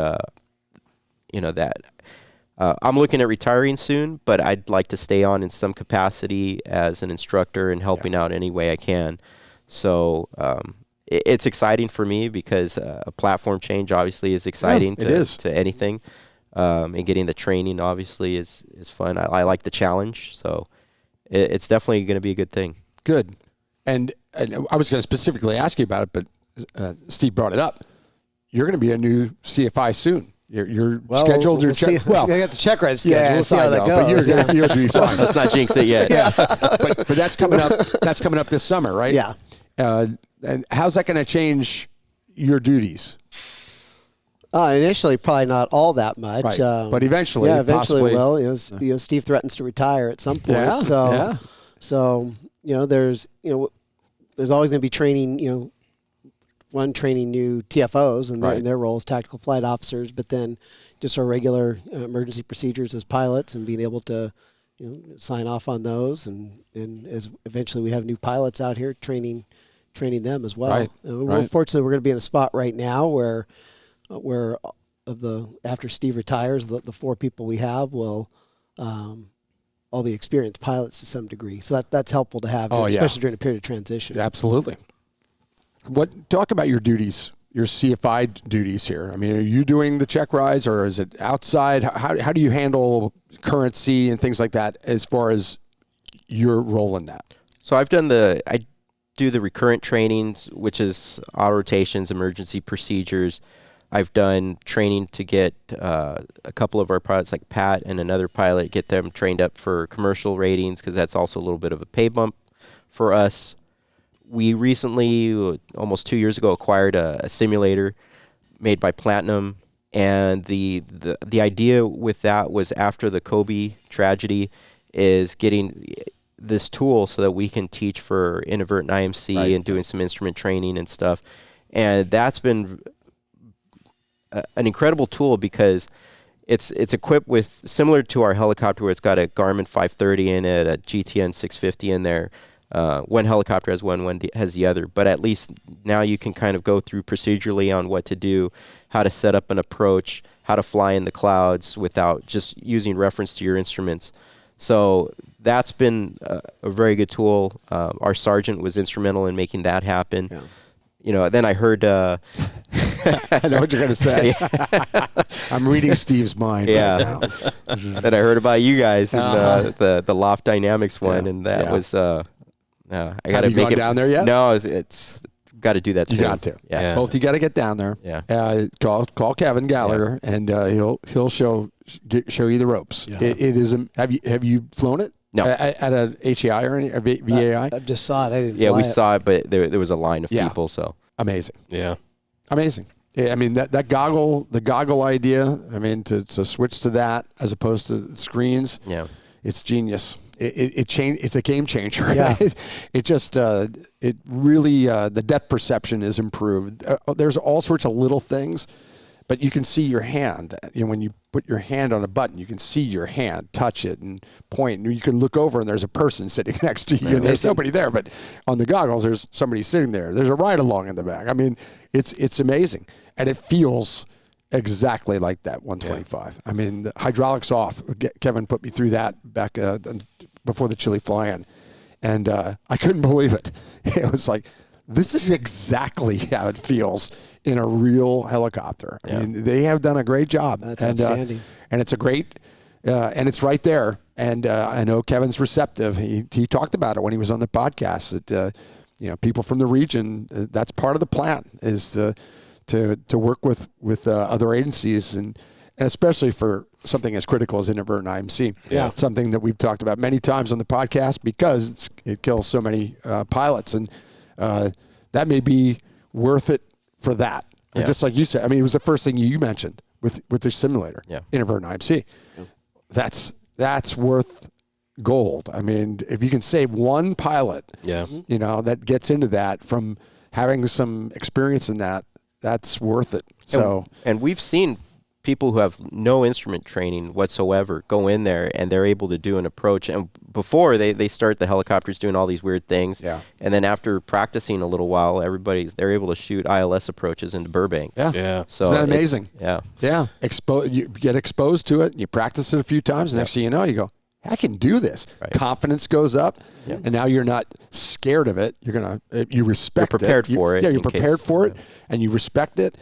I'm looking at retiring soon, but I'd like to stay on in some capacity as an instructor and helping out any way I can. So it's exciting for me because a platform change obviously is exciting to anything. And getting the training obviously is fun. I like the challenge, so it's definitely going to be a good thing. Good. And I was going to specifically ask you about it, but Steve brought it up. You're going to be a new CFI soon. You're scheduled. We'll see. I got the check ride schedule. We'll see how that goes. But you'll be fine. Let's not jinx it yet. But that's coming up. That's coming up this summer, right? Yeah. And how's that going to change your duties? Initially, probably not all that much. Right. But eventually, eventually possibly. will. Steve threatens to retire at some point. Yeah. So there's always going to be training. One training new TFOs and their role as tactical flight officers, but then just our regular emergency procedures as pilots and being able to sign off on those, and as eventually we have new pilots out here training them as well. Right. Fortunately, we're going to be in a spot right now where after Steve retires, the 4 people we have will all be experienced pilots to some degree. So that's helpful to have, especially during a period of transition. Absolutely. Talk about your duties, your CFI duties here. I mean, are you doing the check rides, or is it outside? How do you handle currency and things like that as far as your role in that? So I do the recurrent trainings, which is auto rotations, emergency procedures. I've done training to get a couple of our pilots, like Pat and another pilot, get them trained up for commercial ratings, because that's also a little bit of a pay bump for us. We recently, almost 2 years ago, acquired a simulator made by Platinum, and the idea with that was, after the Kobe tragedy, is getting this tool so that we can teach for inadvertent IMC and doing some instrument training and stuff. And that's been an incredible tool, because it's equipped with, similar to our helicopter, where it's got a Garmin 530 in it, a GTN 650 in there. One helicopter has one has the other, but at least now you can kind of go through procedurally on what to do, how to set up an approach, how to fly in the clouds without just using reference to your instruments. So that's been a very good tool. Our sergeant was instrumental in making that happen. Yeah. Then I heard... I know what you're going to say. I'm reading Steve's mind. Yeah. Right now. Then I heard about you guys in the Loft Dynamics one, and that was... I got to make it down there yet? No, it's got to do that soon. You got to. Yeah. Both you got to get down there. Yeah. Call Kevin Gallagher, and he'll show you the ropes. Yeah. It is. Have you flown it? No. At a HAI or any VAI? I just saw it. I didn't. Yeah, we saw it, but there was a line of people. So amazing. Yeah. Amazing. Yeah, I mean the goggle idea. I mean to switch to that as opposed to screens. Yeah. It's genius. It's a game changer. Yeah. It just it really the depth perception is improved. There's all sorts of little things, but you can see your hand. When you put your hand on a button, you can see your hand, touch it, and point. And you can look over, and there's a person sitting next to you. And there's nobody there, but on the goggles, there's somebody sitting there. There's a ride along in the back. I mean, it's amazing, and it feels exactly like that 125. Yeah. I mean, the hydraulics off. Kevin put me through that back before the Chile fly-in, and I couldn't believe it. It was like, this is exactly how it feels in a real helicopter. I mean, they have done a great job. That's outstanding. And it's a great, and it's right there. And I know Kevin's receptive. He talked about it when he was on the podcast that people from the region, that's part of the plan, is to work with other agencies, and especially for something as critical as inadvertent IMC. Yeah. Something that we've talked about many times on the podcast, because it kills so many pilots, and that may be worth it for that. Yeah. Just like you said, I mean, it was the first thing you mentioned with the simulator, inadvertent IMC. Yeah. That's worth gold. I mean, if you can save one pilot, that gets into that from having some experience in that, that's worth it. So, and we've seen people who have no instrument training whatsoever go in there and they're able to do an approach. And before they start, the helicopters doing all these weird things. Yeah. And then after practicing a little while, they're able to shoot ILS approaches into Burbank. Yeah. Yeah. So isn't that amazing? Yeah. Yeah. You get exposed to it, and you practice it a few times, and next thing you know, you go, I can do this. Right. Confidence goes up, Yeah. and now you're not scared of it. You respect it. You're prepared for it. Yeah, you're in prepared case- for it, and you respect it.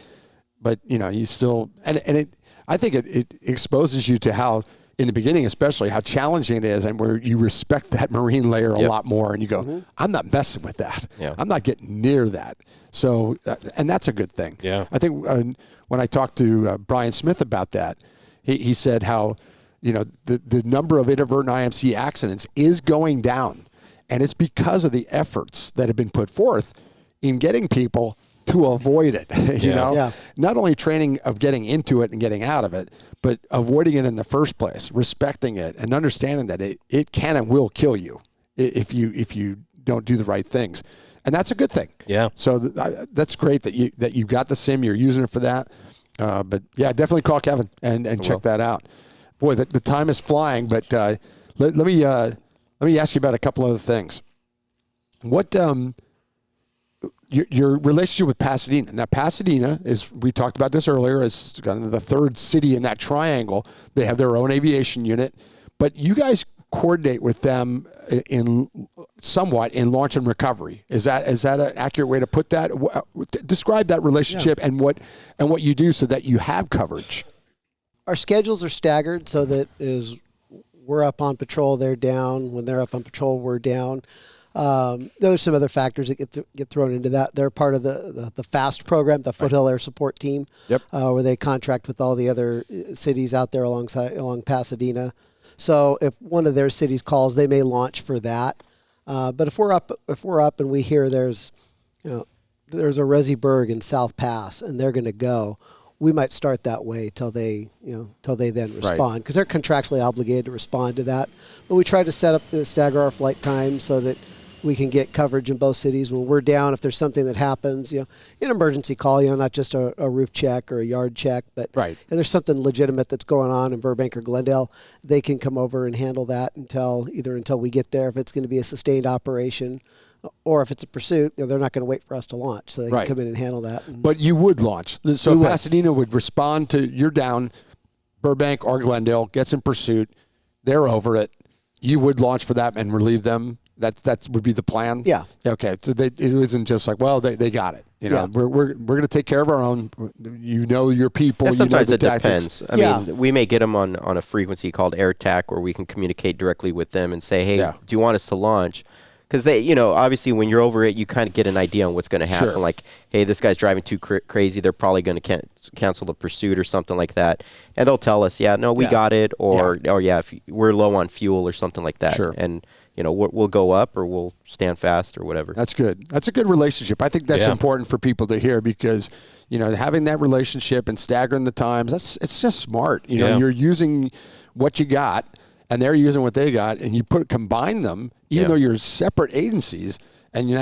But you still I think it exposes you to how, in the beginning especially, how challenging it is, and where you respect that Marine layer a lot more, and you go, I'm not messing with that. Yeah. I'm not getting near that. So, and that's a good thing. Yeah. I think when I talked to Brian Smith about that, he said how, the number of inadvertent IMC accidents is going down, and it's because of the efforts that have been put forth in getting people to avoid it. Yeah. Not only training of getting into it and getting out of it, but avoiding it in the first place, respecting it, and understanding that it can and will kill you if you don't do the right things, and that's a good thing. Yeah. So that's great that you got the sim, you're using it for that. But yeah, definitely call Kevin and check that out. Boy, the time is flying. But let me ask you about a couple other things. What your relationship with Pasadena? Now, Pasadena we talked about this earlier, is kind of the third city in that triangle. They have their own aviation unit, but you guys coordinate with them somewhat in launch and recovery. Is that an accurate way to put that? Describe that relationship and what you do so that you have coverage. Our schedules are staggered so that we're up on patrol, they're down. When they're up on patrol, we're down. There's some other factors that get thrown into that. They're part of the FAST program, the Foothill Air Support Team, where they contract with all the other cities out there along Pasadena. So if one of their cities calls, they may launch for that. But if we're up and we hear there's a Resi Berg in South Pass and they're going to go, we might start that way till they then respond, because they're contractually obligated to respond to that. But we try to stagger our flight time so that we can get coverage in both cities. When we're down, if there's something that happens, an emergency call, not just a roof check or a yard check, but if there's something legitimate that's going on in Burbank or Glendale, they can come over and handle that until we get there. If it's going to be a sustained operation, or if it's a pursuit, they're not going to wait for us to launch, so they can come in and handle that. But you would launch. So Pasadena would respond to you're down, Burbank or Glendale gets in pursuit, they're over it. You would launch for that and relieve them. That would be the plan. Yeah. Okay. So it isn't just like, well, they got it. We're going to take care of our own. Your people. And sometimes the it depends. I mean, we may get them on a frequency called AirTAC, where we can communicate directly with them and say, hey, do you want us to launch? Because they, obviously when you're over it, you kind of get an idea on what's going to happen. Sure. Like, hey, this guy's driving too crazy. They're probably going to cancel the pursuit or something like that. And they'll tell us, we got it. Or if we're low on fuel or something like that. Sure. And, we'll go up or we'll stand fast or whatever. That's good. That's a good relationship. I think that's important for people to hear, because, having that relationship and staggering the times, it's just smart. You're using what you got, and they're using what they got, and you combine them, even though you're separate agencies, and you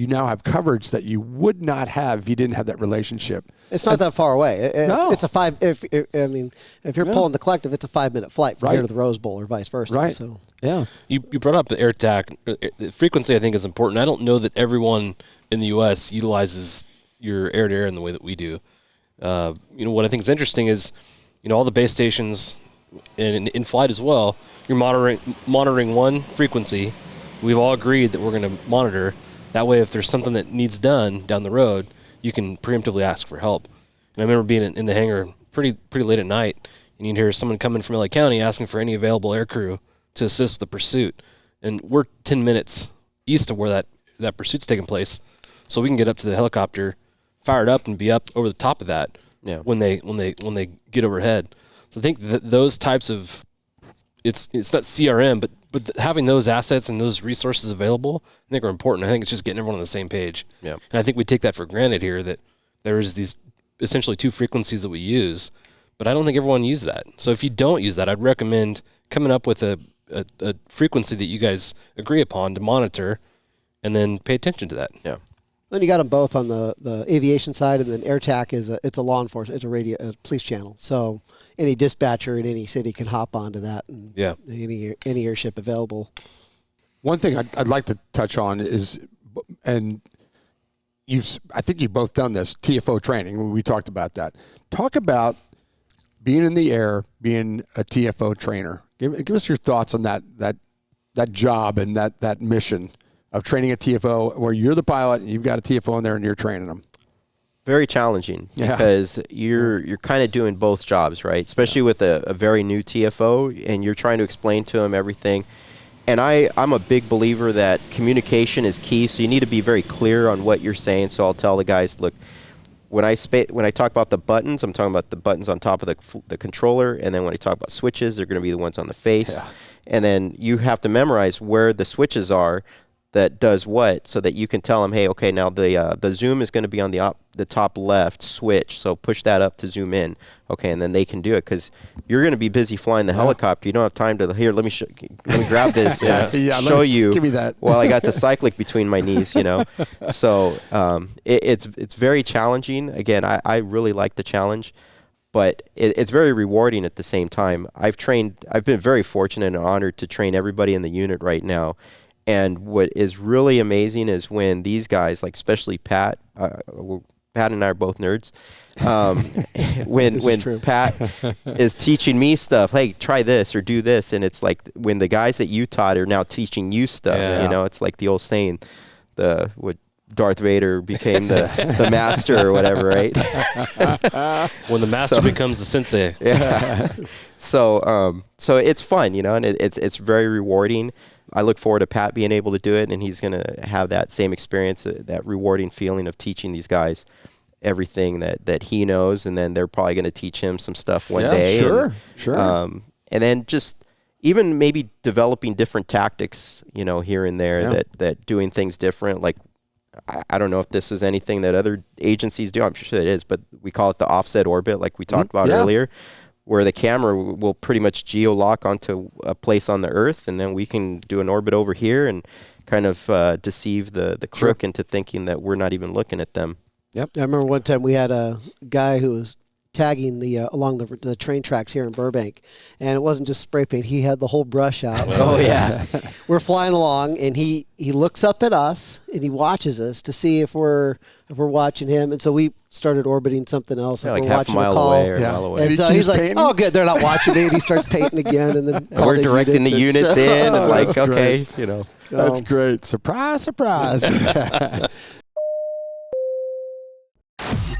now have coverage that you would not have if you didn't have that relationship. It's not that far away. No. It's a 5. If you're pulling the collective, it's a 5-minute flight from here to the Rose Bowl or vice versa. Right. So yeah. You brought up the AirTAC. The frequency, I think, is important. I don't know that everyone in the U.S. utilizes your air-to-air in the way that we do. What I think is interesting is, all the base stations and in flight as well, you're monitoring one frequency. We've all agreed that we're going to monitor. That way, if there's something that needs done down the road, you can preemptively ask for help. And I remember being in the hangar pretty late at night, and you'd hear someone coming from LA County asking for any available air crew to assist with the pursuit. And we're 10 minutes east of where that pursuit's taking place, so we can get up to the helicopter, fire it up, and be up over the top of that when they get overhead. So I think that those types of it's not CRM, but having those assets and those resources available, I think are important. I think it's just getting everyone on the same page. Yeah. And I think we take that for granted here, that there's these essentially two frequencies that we use, but I don't think everyone uses that. So if you don't use that, I'd recommend coming up with a frequency that you guys agree upon to monitor, and then pay attention to that. Yeah. Then you got them both on the aviation side, and then AirTAC it's a law enforcement, it's a police channel. So any dispatcher in any city can hop onto that, and any airship available. One thing I'd like to touch on is, and I think you've both done this, TFO training. We talked about that. Talk about being in the air, being a TFO trainer. Give us your thoughts on that job and that mission of training a TFO, where you're the pilot and you've got a TFO in there and you're training them. Very challenging because you're kind of doing both jobs, right? Especially with a very new TFO, and you're trying to explain to them everything. And I'm a big believer that communication is key, so you need to be very clear on what you're saying. So I'll tell the guys, look, when I talk about the buttons, I'm talking about the buttons on top of the controller, and then when I talk about switches, they're going to be the ones on the face. Yeah. And then you have to memorize where the switches are that does what, so that you can tell them, hey, okay, now the zoom is going to be on the top left switch, so push that up to zoom in. Okay, and then they can do it, because you're going to be busy flying the helicopter. You don't have time to, here, let me grab this and show you. Give me that. While I got the cyclic between my knees, So it's very challenging. Again, I really like the challenge, but it's very rewarding at the same time. I've been very fortunate and honored to train everybody in the unit right now. And what is really amazing is when these guys, like especially Pat, Pat and I are both nerds. When Pat is teaching me stuff, hey, try this or do this, and it's like when the guys that you taught are now teaching you stuff. It's like the old saying, what Darth Vader became the master or whatever, right? When the master becomes the sensei. Yeah. So it's fun, and it's very rewarding. I look forward to Pat being able to do it, and he's going to have that same experience, that rewarding feeling of teaching these guys everything that he knows, and then they're probably going to teach him some stuff one day. Sure. And then just even maybe developing different tactics, here and there, that doing things different. Like, I don't know if this is anything that other agencies do. I'm sure it is, but we call it the offset orbit, like we talked about earlier, where the camera will pretty much geo-lock onto a place on the Earth, and then we can do an orbit over here and kind of deceive the crook into thinking that we're not even looking at them. Yep. I remember one time we had a guy who was tagging along the train tracks here in Burbank, and it wasn't just spray paint. He had the whole brush out. Oh, yeah. We're flying along, and he looks up at us, and he watches us to see if we're watching him. And so we started orbiting something else. Like we're half a mile away or a mile away. And so he's like, oh, good, they're not watching me. And he starts painting again. And then we're directing the units in. And like, okay, That's great. Surprise, surprise.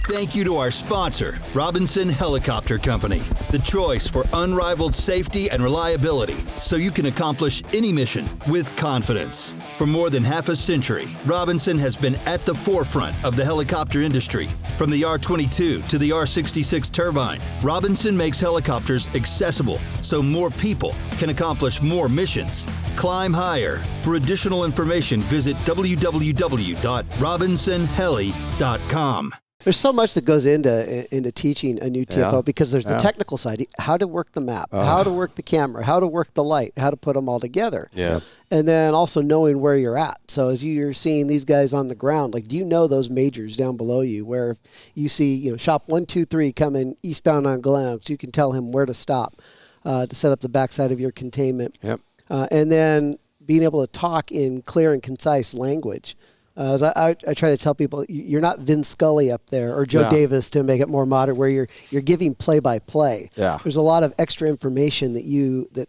Thank you to our sponsor, Robinson Helicopter Company, the choice for unrivaled safety and reliability, so you can accomplish any mission with confidence. For more than half a century, Robinson has been at the forefront of the helicopter industry. From the R-22 to the R-66 turbine, Robinson makes helicopters accessible so more people can accomplish more missions. Climb higher. For additional information, visit www.robinsonheli.com. There's so much that goes into teaching a new TFO because there's the technical side, how to work the map, how to work the camera, how to work the light, how to put them all together. Yeah. And then also knowing where you're at. So as you're seeing these guys on the ground, like, do you know those majors down below you where if you see, shop 123 coming eastbound on Glendale, so you can tell him where to stop to set up the backside of your containment. Yep. And then being able to talk in clear and concise language. As I try to tell people, you're not Vin Scully up there or Joe Davis to make it more modern, where you're giving play-by-play. Yeah. There's a lot of extra information that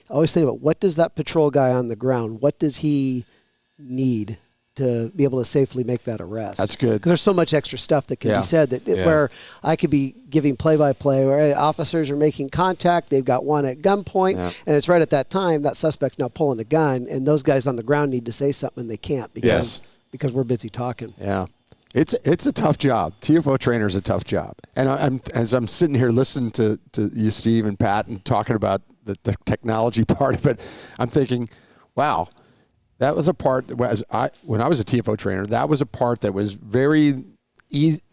I always think about. What does that patrol guy on the ground, what does he need to be able to safely make that arrest? That's good. Because there's so much extra stuff that can be said where I could be giving play-by-play where officers are making contact, they've got one at gunpoint, and it's right at that time that suspect's now pulling a gun, and those guys on the ground need to say something and they can't because we're busy talking. Yeah. It's a tough job. TFO trainer is a tough job. And as I'm sitting here listening to you, Steve and Pat, and talking about the technology part of it, I'm thinking, wow, that was a part that when I was a TFO trainer, that was a part that was very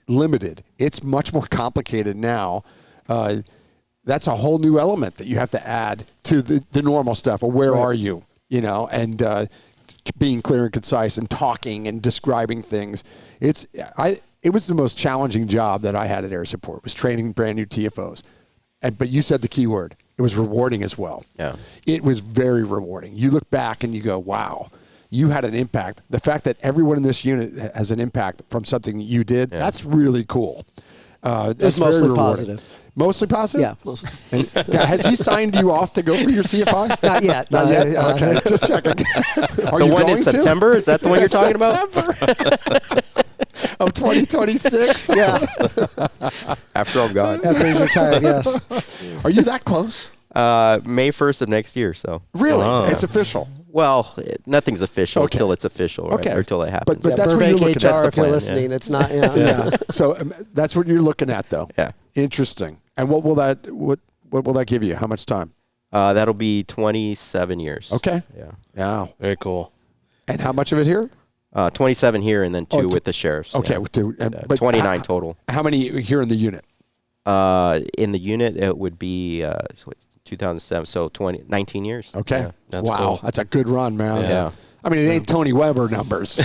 limited. It's much more complicated now. That's a whole new element that you have to add to the normal stuff. Or where are you? And being clear and concise and talking and describing things. It was the most challenging job that I had at Air Support, was training brand new TFOs. But you said the key word. It was rewarding as well. Yeah. It was very rewarding. You look back and you go, wow, you had an impact. The fact that everyone in this unit has an impact from something you did, that's really cool. It's mostly positive. Mostly positive? Yeah, mostly. And, has he signed you off to go for your CFI? Not yet. Not yet? Okay, just checking. Are The you one going in September? Is that the one you're talking about? Of 2026? Yeah. After I'm gone. After he's retired, yes. Are you that close? May 1st of next year, so. Really? Wow. It's official. Well, nothing's official Okay. until it's official, right? Okay. Or until it happens. But that's what Burbank you're HR, looking at. That's the if you're plan, listening, yeah. it's not. Yeah. So that's what you're looking at, though. Yeah. Interesting. And what will that give you? How much time? That'll be 27 years. Okay. Yeah. Wow. Very cool. And how much of it here? 27 here and then 2 with the sheriffs. Okay. Yeah. But 29 total. How many here in the unit? In the unit, it would be 2007, so 19 years. Okay. Yeah. That's wow. cool. That's a good run, man. Yeah. I mean, it ain't Tony Weber numbers.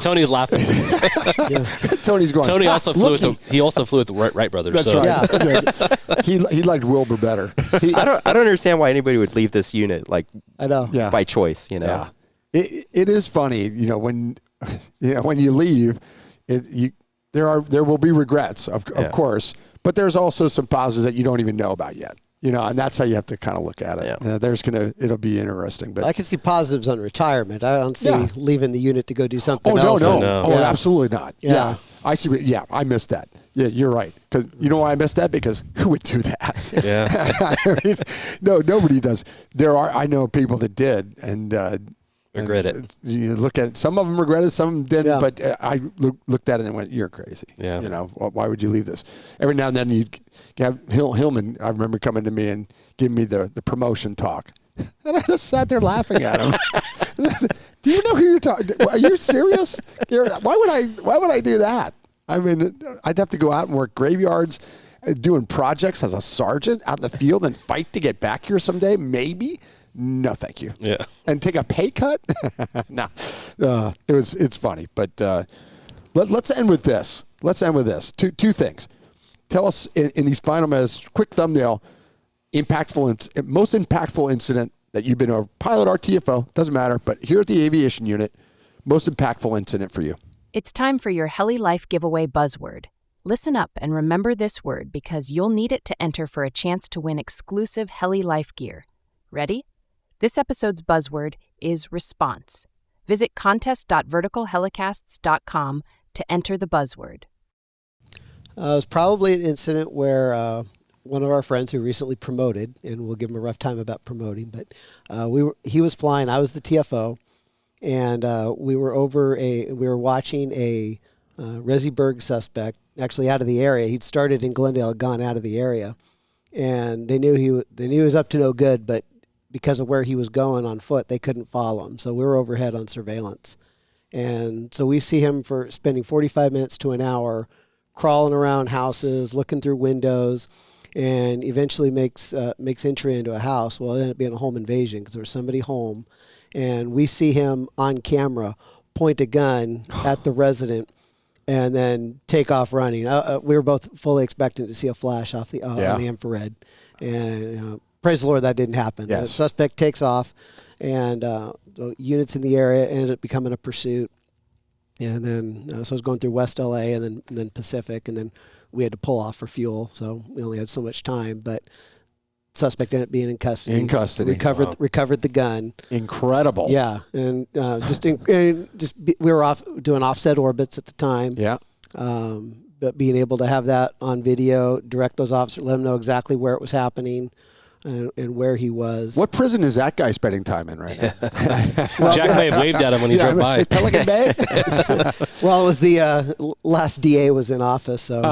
Tony's laughing. Tony's going. Tony also flew with look, he also flew with the Wright brothers. That's so. right. Yeah. He liked Wilbur better. I don't understand why anybody would leave this unit I know. Yeah. by choice, Yeah. It is funny, when you leave, there will be regrets, of course, but there's also some positives that you don't even know about yet. And that's how you have to kind of look at it. Yeah. It'll be interesting. But I can see positives on retirement. I don't see leaving the unit to go do something oh else. no. No. Oh, Yeah. absolutely not. Yeah. Yeah. I see. I missed that. Yeah, you're right. Because you know why I missed that? Because who would do that? Yeah. I mean, no, nobody does. I know people that did, and Regret it. You look at it, some of them regretted, some of them didn't. Yeah. But I looked at it and went, "You're crazy." Yeah. Why would you leave this? Every now and then you'd have Hillman. I remember coming to me and giving me the promotion talk, and I just sat there laughing at him. Do you know who you're talking? Are you serious? Why would I do that? I mean, I'd have to go out and work graveyards, doing projects as a sergeant out in the field and fight to get back here someday. Maybe. No, thank you. Yeah. And take a pay cut? No. It's funny, but let's end with this. Two things. Tell us in these final minutes, quick thumbnail, most impactful incident that you've been over. Pilot or TFO, doesn't matter, but here at the aviation unit, most impactful incident for you. It's time for your Heli Life giveaway buzzword. Listen up and remember this word because you'll need it to enter for a chance to win exclusive Heli Life gear. Ready? This episode's buzzword is response. Visit contest.verticalhelicasts.com to enter the buzzword. It was probably an incident where one of our friends who recently promoted, and we'll give him a rough time about promoting, but he was flying, I was the TFO, and we were watching a Resiburg suspect, actually out of the area. He'd started in Glendale, had gone out of the area, and they knew he was up to no good, but because of where he was going on foot, they couldn't follow him. So we were overhead on surveillance. And so we see him for spending 45 minutes to an hour crawling around houses, looking through windows, and eventually makes entry into a house. Well, it ended up being a home invasion because there was somebody home. And we see him on camera point a gun at the resident and then take off running. We were both fully expecting to see a flash off on the infrared. And praise the Lord, that didn't happen. Yes. The suspect takes off, and the units in the area ended up becoming a pursuit. And then, so I was going through West LA and then Pacific, and then we had to pull off for fuel, so we only had so much time. But suspect ended up being in custody. Recovered the gun. Incredible. Yeah, and we were off doing offset orbits at the time. Yeah. But being able to have that on video, direct those officers, let them know exactly where it was happening. And where he was. What prison is that guy spending time in right now? Jack may have waved at him when he drove by. Pelican Bay? Well, it was the last DA was in office, so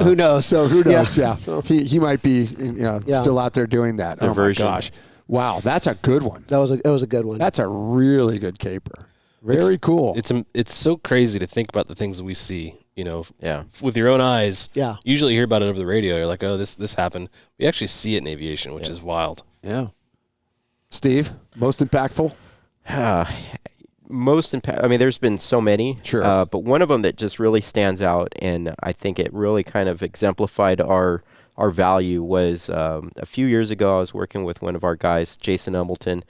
who knows? So who knows? Yeah. He might be still out there doing that. Diversion. Oh my gosh. Wow, that's a good one. That was a good one. That's a really good caper. Very cool. It's so crazy to think about the things that we see. Yeah. With your own eyes. Yeah. Usually you hear about it over the radio. You're like, oh, this happened. We actually see it in aviation, which is wild. Yeah. Steve, most impactful? I mean, there's been so many. Sure. But one of them that just really stands out, and I think it really kind of exemplified our value was a few years ago. I was working with one of our guys, Jason Embleton.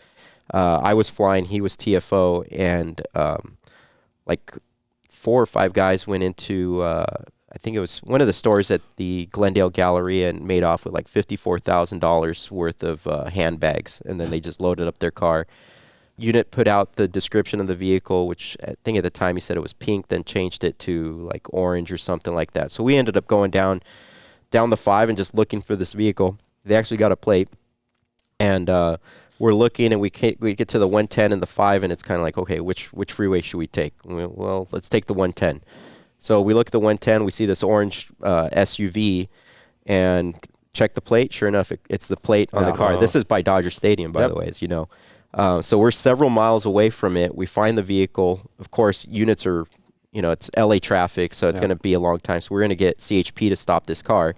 I was flying, he was TFO, and like 4 or 5 guys went into, I think it was one of the stores at the Glendale Galleria and made off with like $54,000 worth of handbags, and then they just loaded up their car. Unit put out the description of the vehicle, which I think at the time he said it was pink, then changed it to like orange or something like that. So we ended up going down the 5 and just looking for this vehicle. They actually got a plate, and we're looking, and we get to the 110 and the 5, and it's kind of like, okay, which freeway should we take? Well, let's take the 110. So we look at the 110, we see this orange SUV, and check the plate. Sure enough, it's the plate on the car. This is by Dodger Stadium, by the way, as you know. So we're several miles away from it. We find the vehicle. Of course, units are, it's LA traffic, so it's going to be a long time. So we're going to get CHP to stop this car.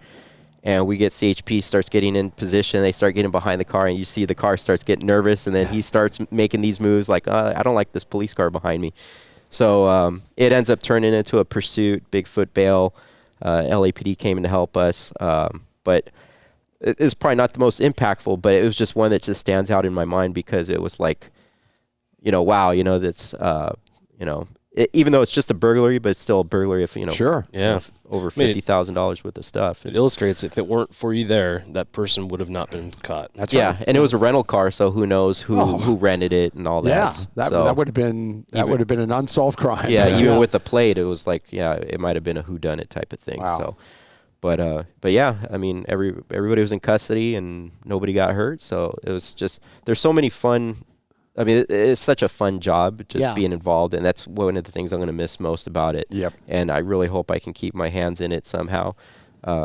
And we get CHP, starts getting in position. They start getting behind the car, and you see the car starts getting nervous, and then he starts making these moves like, I don't like this police car behind me. So it ends up turning into a pursuit, Bigfoot bail. LAPD came in to help us. But it's probably not the most impactful, but it was just one that just stands out in my mind because it was like, wow, that's, even though it's just a burglary, but it's still a burglary if, Sure. Yeah. Over $50,000 worth of stuff. It illustrates if it weren't for you there, that person would have not been caught. That's right. And it was a rental car, so who knows who rented it and all that. Yeah, that would have been an unsolved crime. Yeah, even with the plate, it was like, it might have been a whodunit type of thing. Wow. So, but yeah, I mean, everybody was in custody and nobody got hurt. So it was just, there's so many fun. I mean, it's such a fun job just being involved, and that's one of the things I'm going to miss most about it. Yep. And I really hope I can keep my hands in it somehow,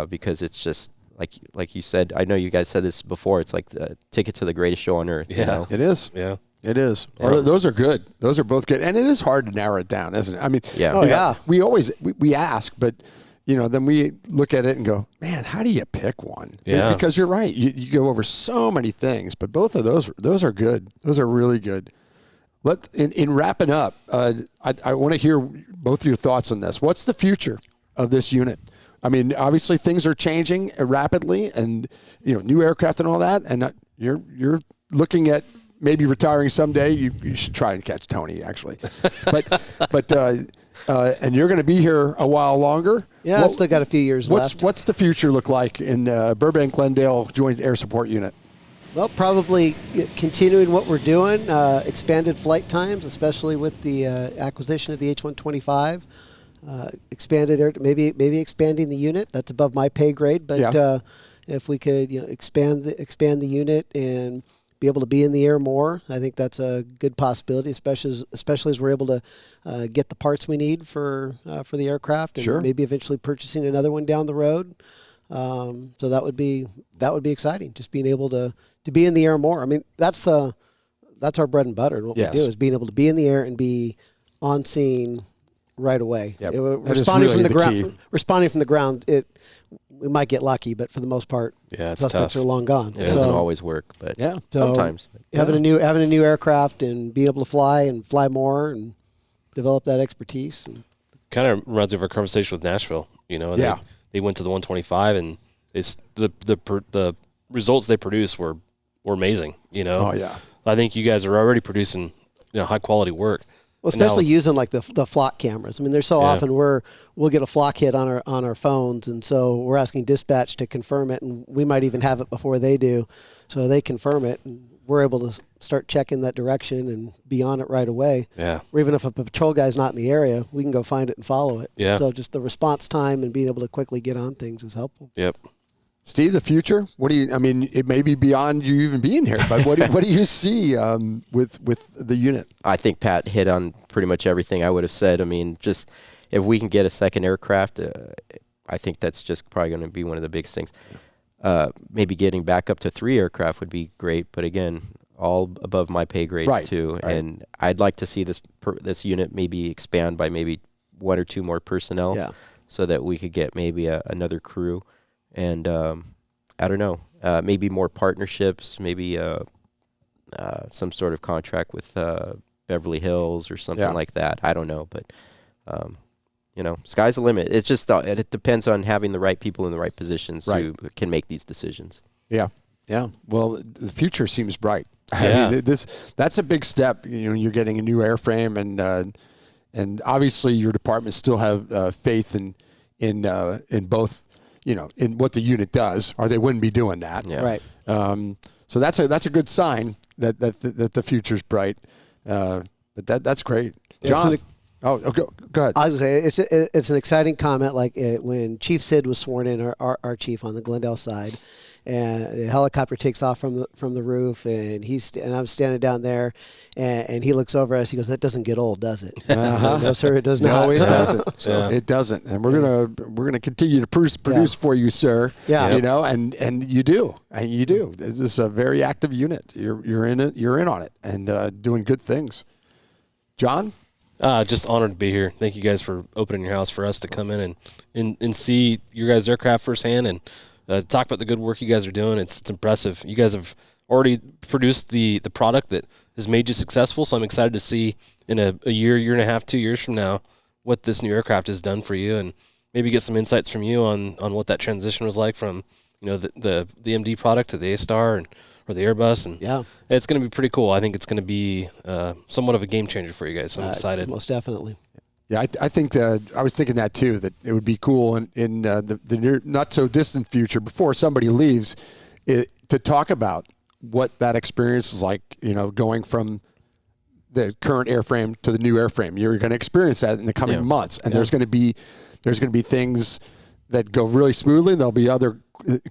because it's just like you said. I know you guys said this before. It's like the ticket to the greatest show on earth. Yeah, you know? It is. Yeah, it is. Well, those are good. Those are both good, and it is hard to narrow it down, isn't it? I mean, we always we ask, but. Then we look at it and go, man, how do you pick one? Yeah. Because you're right. You go over so many things, but both of those are good. Those are really good. In wrapping up, I want to hear both of your thoughts on this. What's the future of this unit? I mean, obviously things are changing rapidly, and new aircraft and all that. And you're looking at maybe retiring someday. You should try and catch Tony, actually. But and you're going to be here a while longer. Yeah, I've still got a few years left. What's the future look like in Burbank Glendale Joint Air Support Unit? Well, probably continuing what we're doing, expanded flight times, especially with the acquisition of the H125. Expanded maybe expanding the unit. That's above my pay grade, but if we could expand the unit and be able to be in the air more, I think that's a good possibility, especially as we're able to get the parts we need for the aircraft, and maybe eventually purchasing another one down the road. So that would be exciting, just being able to be in the air more. I mean, that's our bread and butter, and what we do is being able to be in the air and be on scene right away. Yep. Responding from the ground. Responding from the ground, we might get lucky, but for the most part, it's suspects tough. are long gone. It doesn't always work, but sometimes. Having a new aircraft and being able to fly more and develop that expertise. Kind of reminds me of our conversation with Nashville. They went to the 125, and it's the results they produced were amazing. Oh yeah. I think you guys are already producing high quality work. Well, especially using like the flock cameras. I mean, there's so often we'll get a flock hit on our phones, and so we're asking dispatch to confirm it, and we might even have it before they do, so they confirm it, and we're able to start checking that direction and be on it right away. Yeah. Or even if a patrol guy's not in the area, we can go find it and follow it. Yeah. So just the response time and being able to quickly get on things is helpful. Yep. Steve, the future? It may be beyond you even being here, but what do you see with the unit? I think Pat hit on pretty much everything I would have said. I mean, just if we can get a second aircraft, I think that's just probably going to be one of the biggest things. Maybe getting back up to 3 aircraft would be great, but again, all above my pay grade too. Right. And I'd like to see this unit maybe expand by maybe 1 or 2 more personnel, so that we could get maybe another crew. And I don't know, maybe more partnerships, maybe some sort of contract with Beverly Hills or something like that. I don't know, but sky's the limit. It's just it depends on having the right people in the right positions who can make these decisions. Yeah. Well, the future seems bright. I mean, that's a big step. You're getting a new airframe, and obviously your department still have faith in both, in what the unit does, or they wouldn't be doing that. Yeah. Right. So that's a good sign that the future's bright. But that's great, John. Go ahead. I was going to say it's an exciting comment. Like when Chief Sid was sworn in, our chief on the Glendale side, and the helicopter takes off from the roof, and I'm standing down there, and he looks over at us. He goes, "That doesn't get old, does it?" No, sir, it does not. No, it doesn't. It doesn't. And we're gonna continue to produce for you, sir. Yeah. And you do. This is a very active unit. You're in it. You're in on it, and doing good things. John. Just honored to be here. Thank you guys for opening your house for us to come in and see your guys' aircraft firsthand and talk about the good work you guys are doing. It's impressive. You guys have already produced the product that has made you successful, so I'm excited to see in a year and a half, 2 years from now what this new aircraft has done for you, and maybe get some insights from you on what that transition was like from the MD product to the A-Star or the Airbus, and it's going to be pretty cool. I think it's going to be somewhat of a game changer for you guys, so I'm excited. Most definitely. Yeah, I think I was thinking that too, that it would be cool in the near, not so distant future, before somebody leaves, to talk about what that experience is like, going from the current airframe to the new airframe. You're going to experience that in the coming months, and there's going to be things that go really smoothly, and there'll be other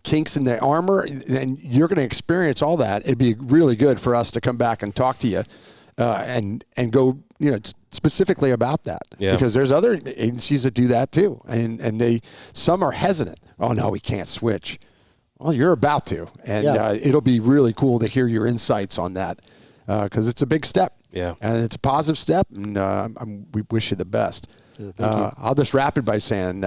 kinks in the armor, and you're going to experience all that. It'd be really good for us to come back and talk to you and go, specifically about that, because there's other agencies that do that too, and some are hesitant. Oh no, we can't switch. Well, you're about to, and it'll be really cool to hear your insights on that, because it's a big step, and it's a positive step, and we wish you the best. I'll just wrap it by saying,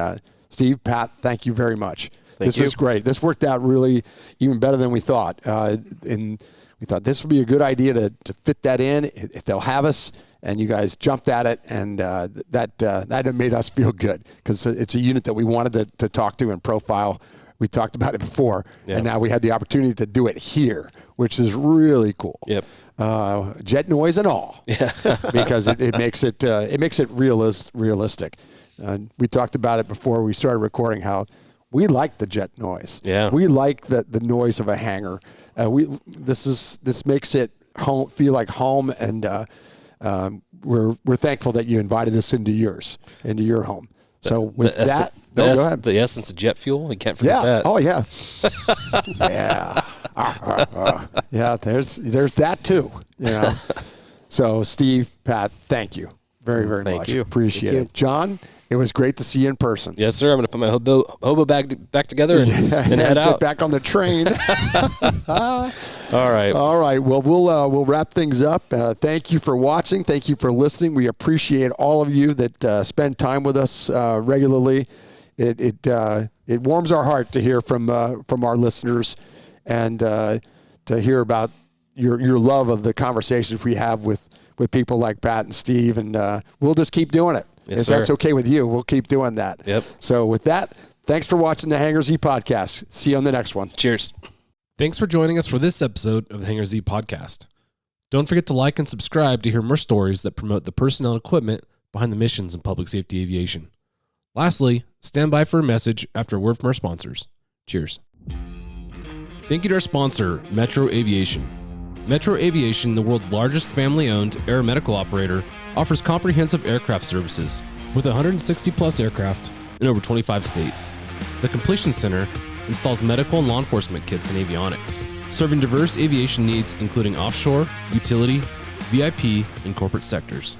Steve, Pat, thank you very much. This was great. This worked out really even better than we thought, and we thought this would be a good idea to fit that in if they'll have us. And you guys jumped at it, and that made us feel good, because it's a unit that we wanted to talk to and profile. We talked about it before, and now we had the opportunity to do it here, which is really cool. Yep. Jet noise and all, because it makes it realistic. We talked about it before we started recording, how we like the jet noise. Yeah. We like the noise of a hangar. This makes it feel like home, and we're thankful that you invited us into your home. So with that, go ahead. The essence of jet fuel, you can't forget that. Oh yeah, yeah. There's that too. So Steve, Pat, thank you very much. Thank you. Appreciate it, John. It was great to see you in person. Yes, sir. I'm going to put my hobo bag back together and head out. Get back on the train. All right. All right. Well, we'll wrap things up. Thank you for watching. Thank you for listening. We appreciate all of you that spend time with us regularly. It warms our heart to hear from our listeners, and to hear about your love of the conversations we have with people like Pat and Steve, and we'll just keep doing it. Yes, if sir. that's okay with you, we'll keep doing that. Yep. So with that, thanks for watching the Hangar Z Podcast. See you on the next one. Cheers. Thanks for joining us for this episode of the Hangar Z Podcast. Don't forget to like and subscribe to hear more stories that promote the personnel and equipment behind the missions in public safety aviation. Lastly, stand by for a message after a word from our sponsors. Cheers. Thank you to our sponsor, Metro Aviation. Metro Aviation, the world's largest family-owned aeromedical operator, offers comprehensive aircraft services with 160-plus aircraft in over 25 states. The Completion Center installs medical and law enforcement kits and avionics, serving diverse aviation needs including offshore, utility, VIP, and corporate sectors.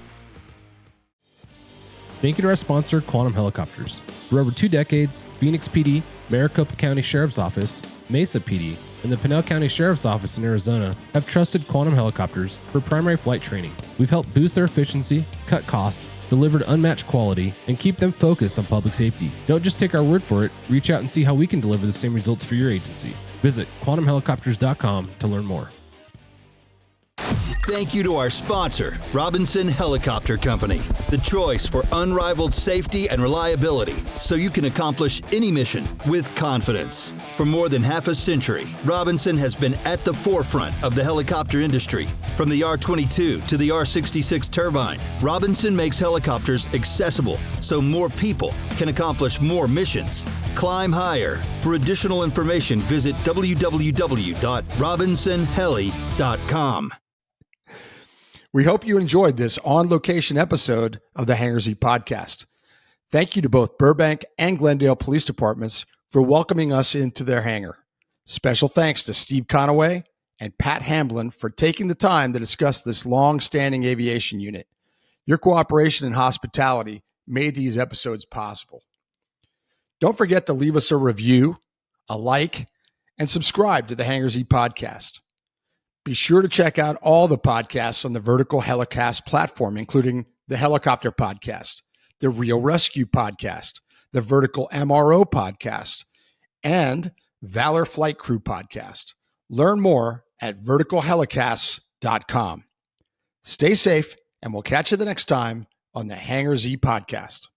Thank you to our sponsor, Quantum Helicopters. For over 2 decades, Phoenix PD, Maricopa County Sheriff's Office, Mesa PD, and the Pinal County Sheriff's Office in Arizona have trusted Quantum Helicopters for primary flight training. We've helped boost their efficiency, cut costs, delivered unmatched quality, and keep them focused on public safety. Don't just take our word for it. Reach out and see how we can deliver the same results for your agency. Visit quantumhelicopters.com to learn more. Thank you to our sponsor, Robinson Helicopter Company, the choice for unrivaled safety and reliability, so you can accomplish any mission with confidence. For more than half a century, Robinson has been at the forefront of the helicopter industry. From the R-22 to the R-66 turbine, Robinson makes helicopters accessible so more people can accomplish more missions. Climb higher. For additional information, visit www.robinsonheli.com. We hope you enjoyed this on-location episode of the Hangar Z Podcast. Thank you to both Burbank and Glendale Police Departments for welcoming us into their hangar. Special thanks to Steve Conaway and Pat Hamblin for taking the time to discuss this long-standing aviation unit. Your cooperation and hospitality made these episodes possible. Don't forget to leave us a review, a like, and subscribe to the Hangar Z Podcast. Be sure to check out all the podcasts on the Vertical Helicast platform, including the Helicopter Podcast, the Real Rescue Podcast, the Vertical MRO Podcast, and Valor Flight Crew Podcast. Learn more at verticalhelicasts.com. Stay safe, and we'll catch you the next time on the Hangar Z Podcast.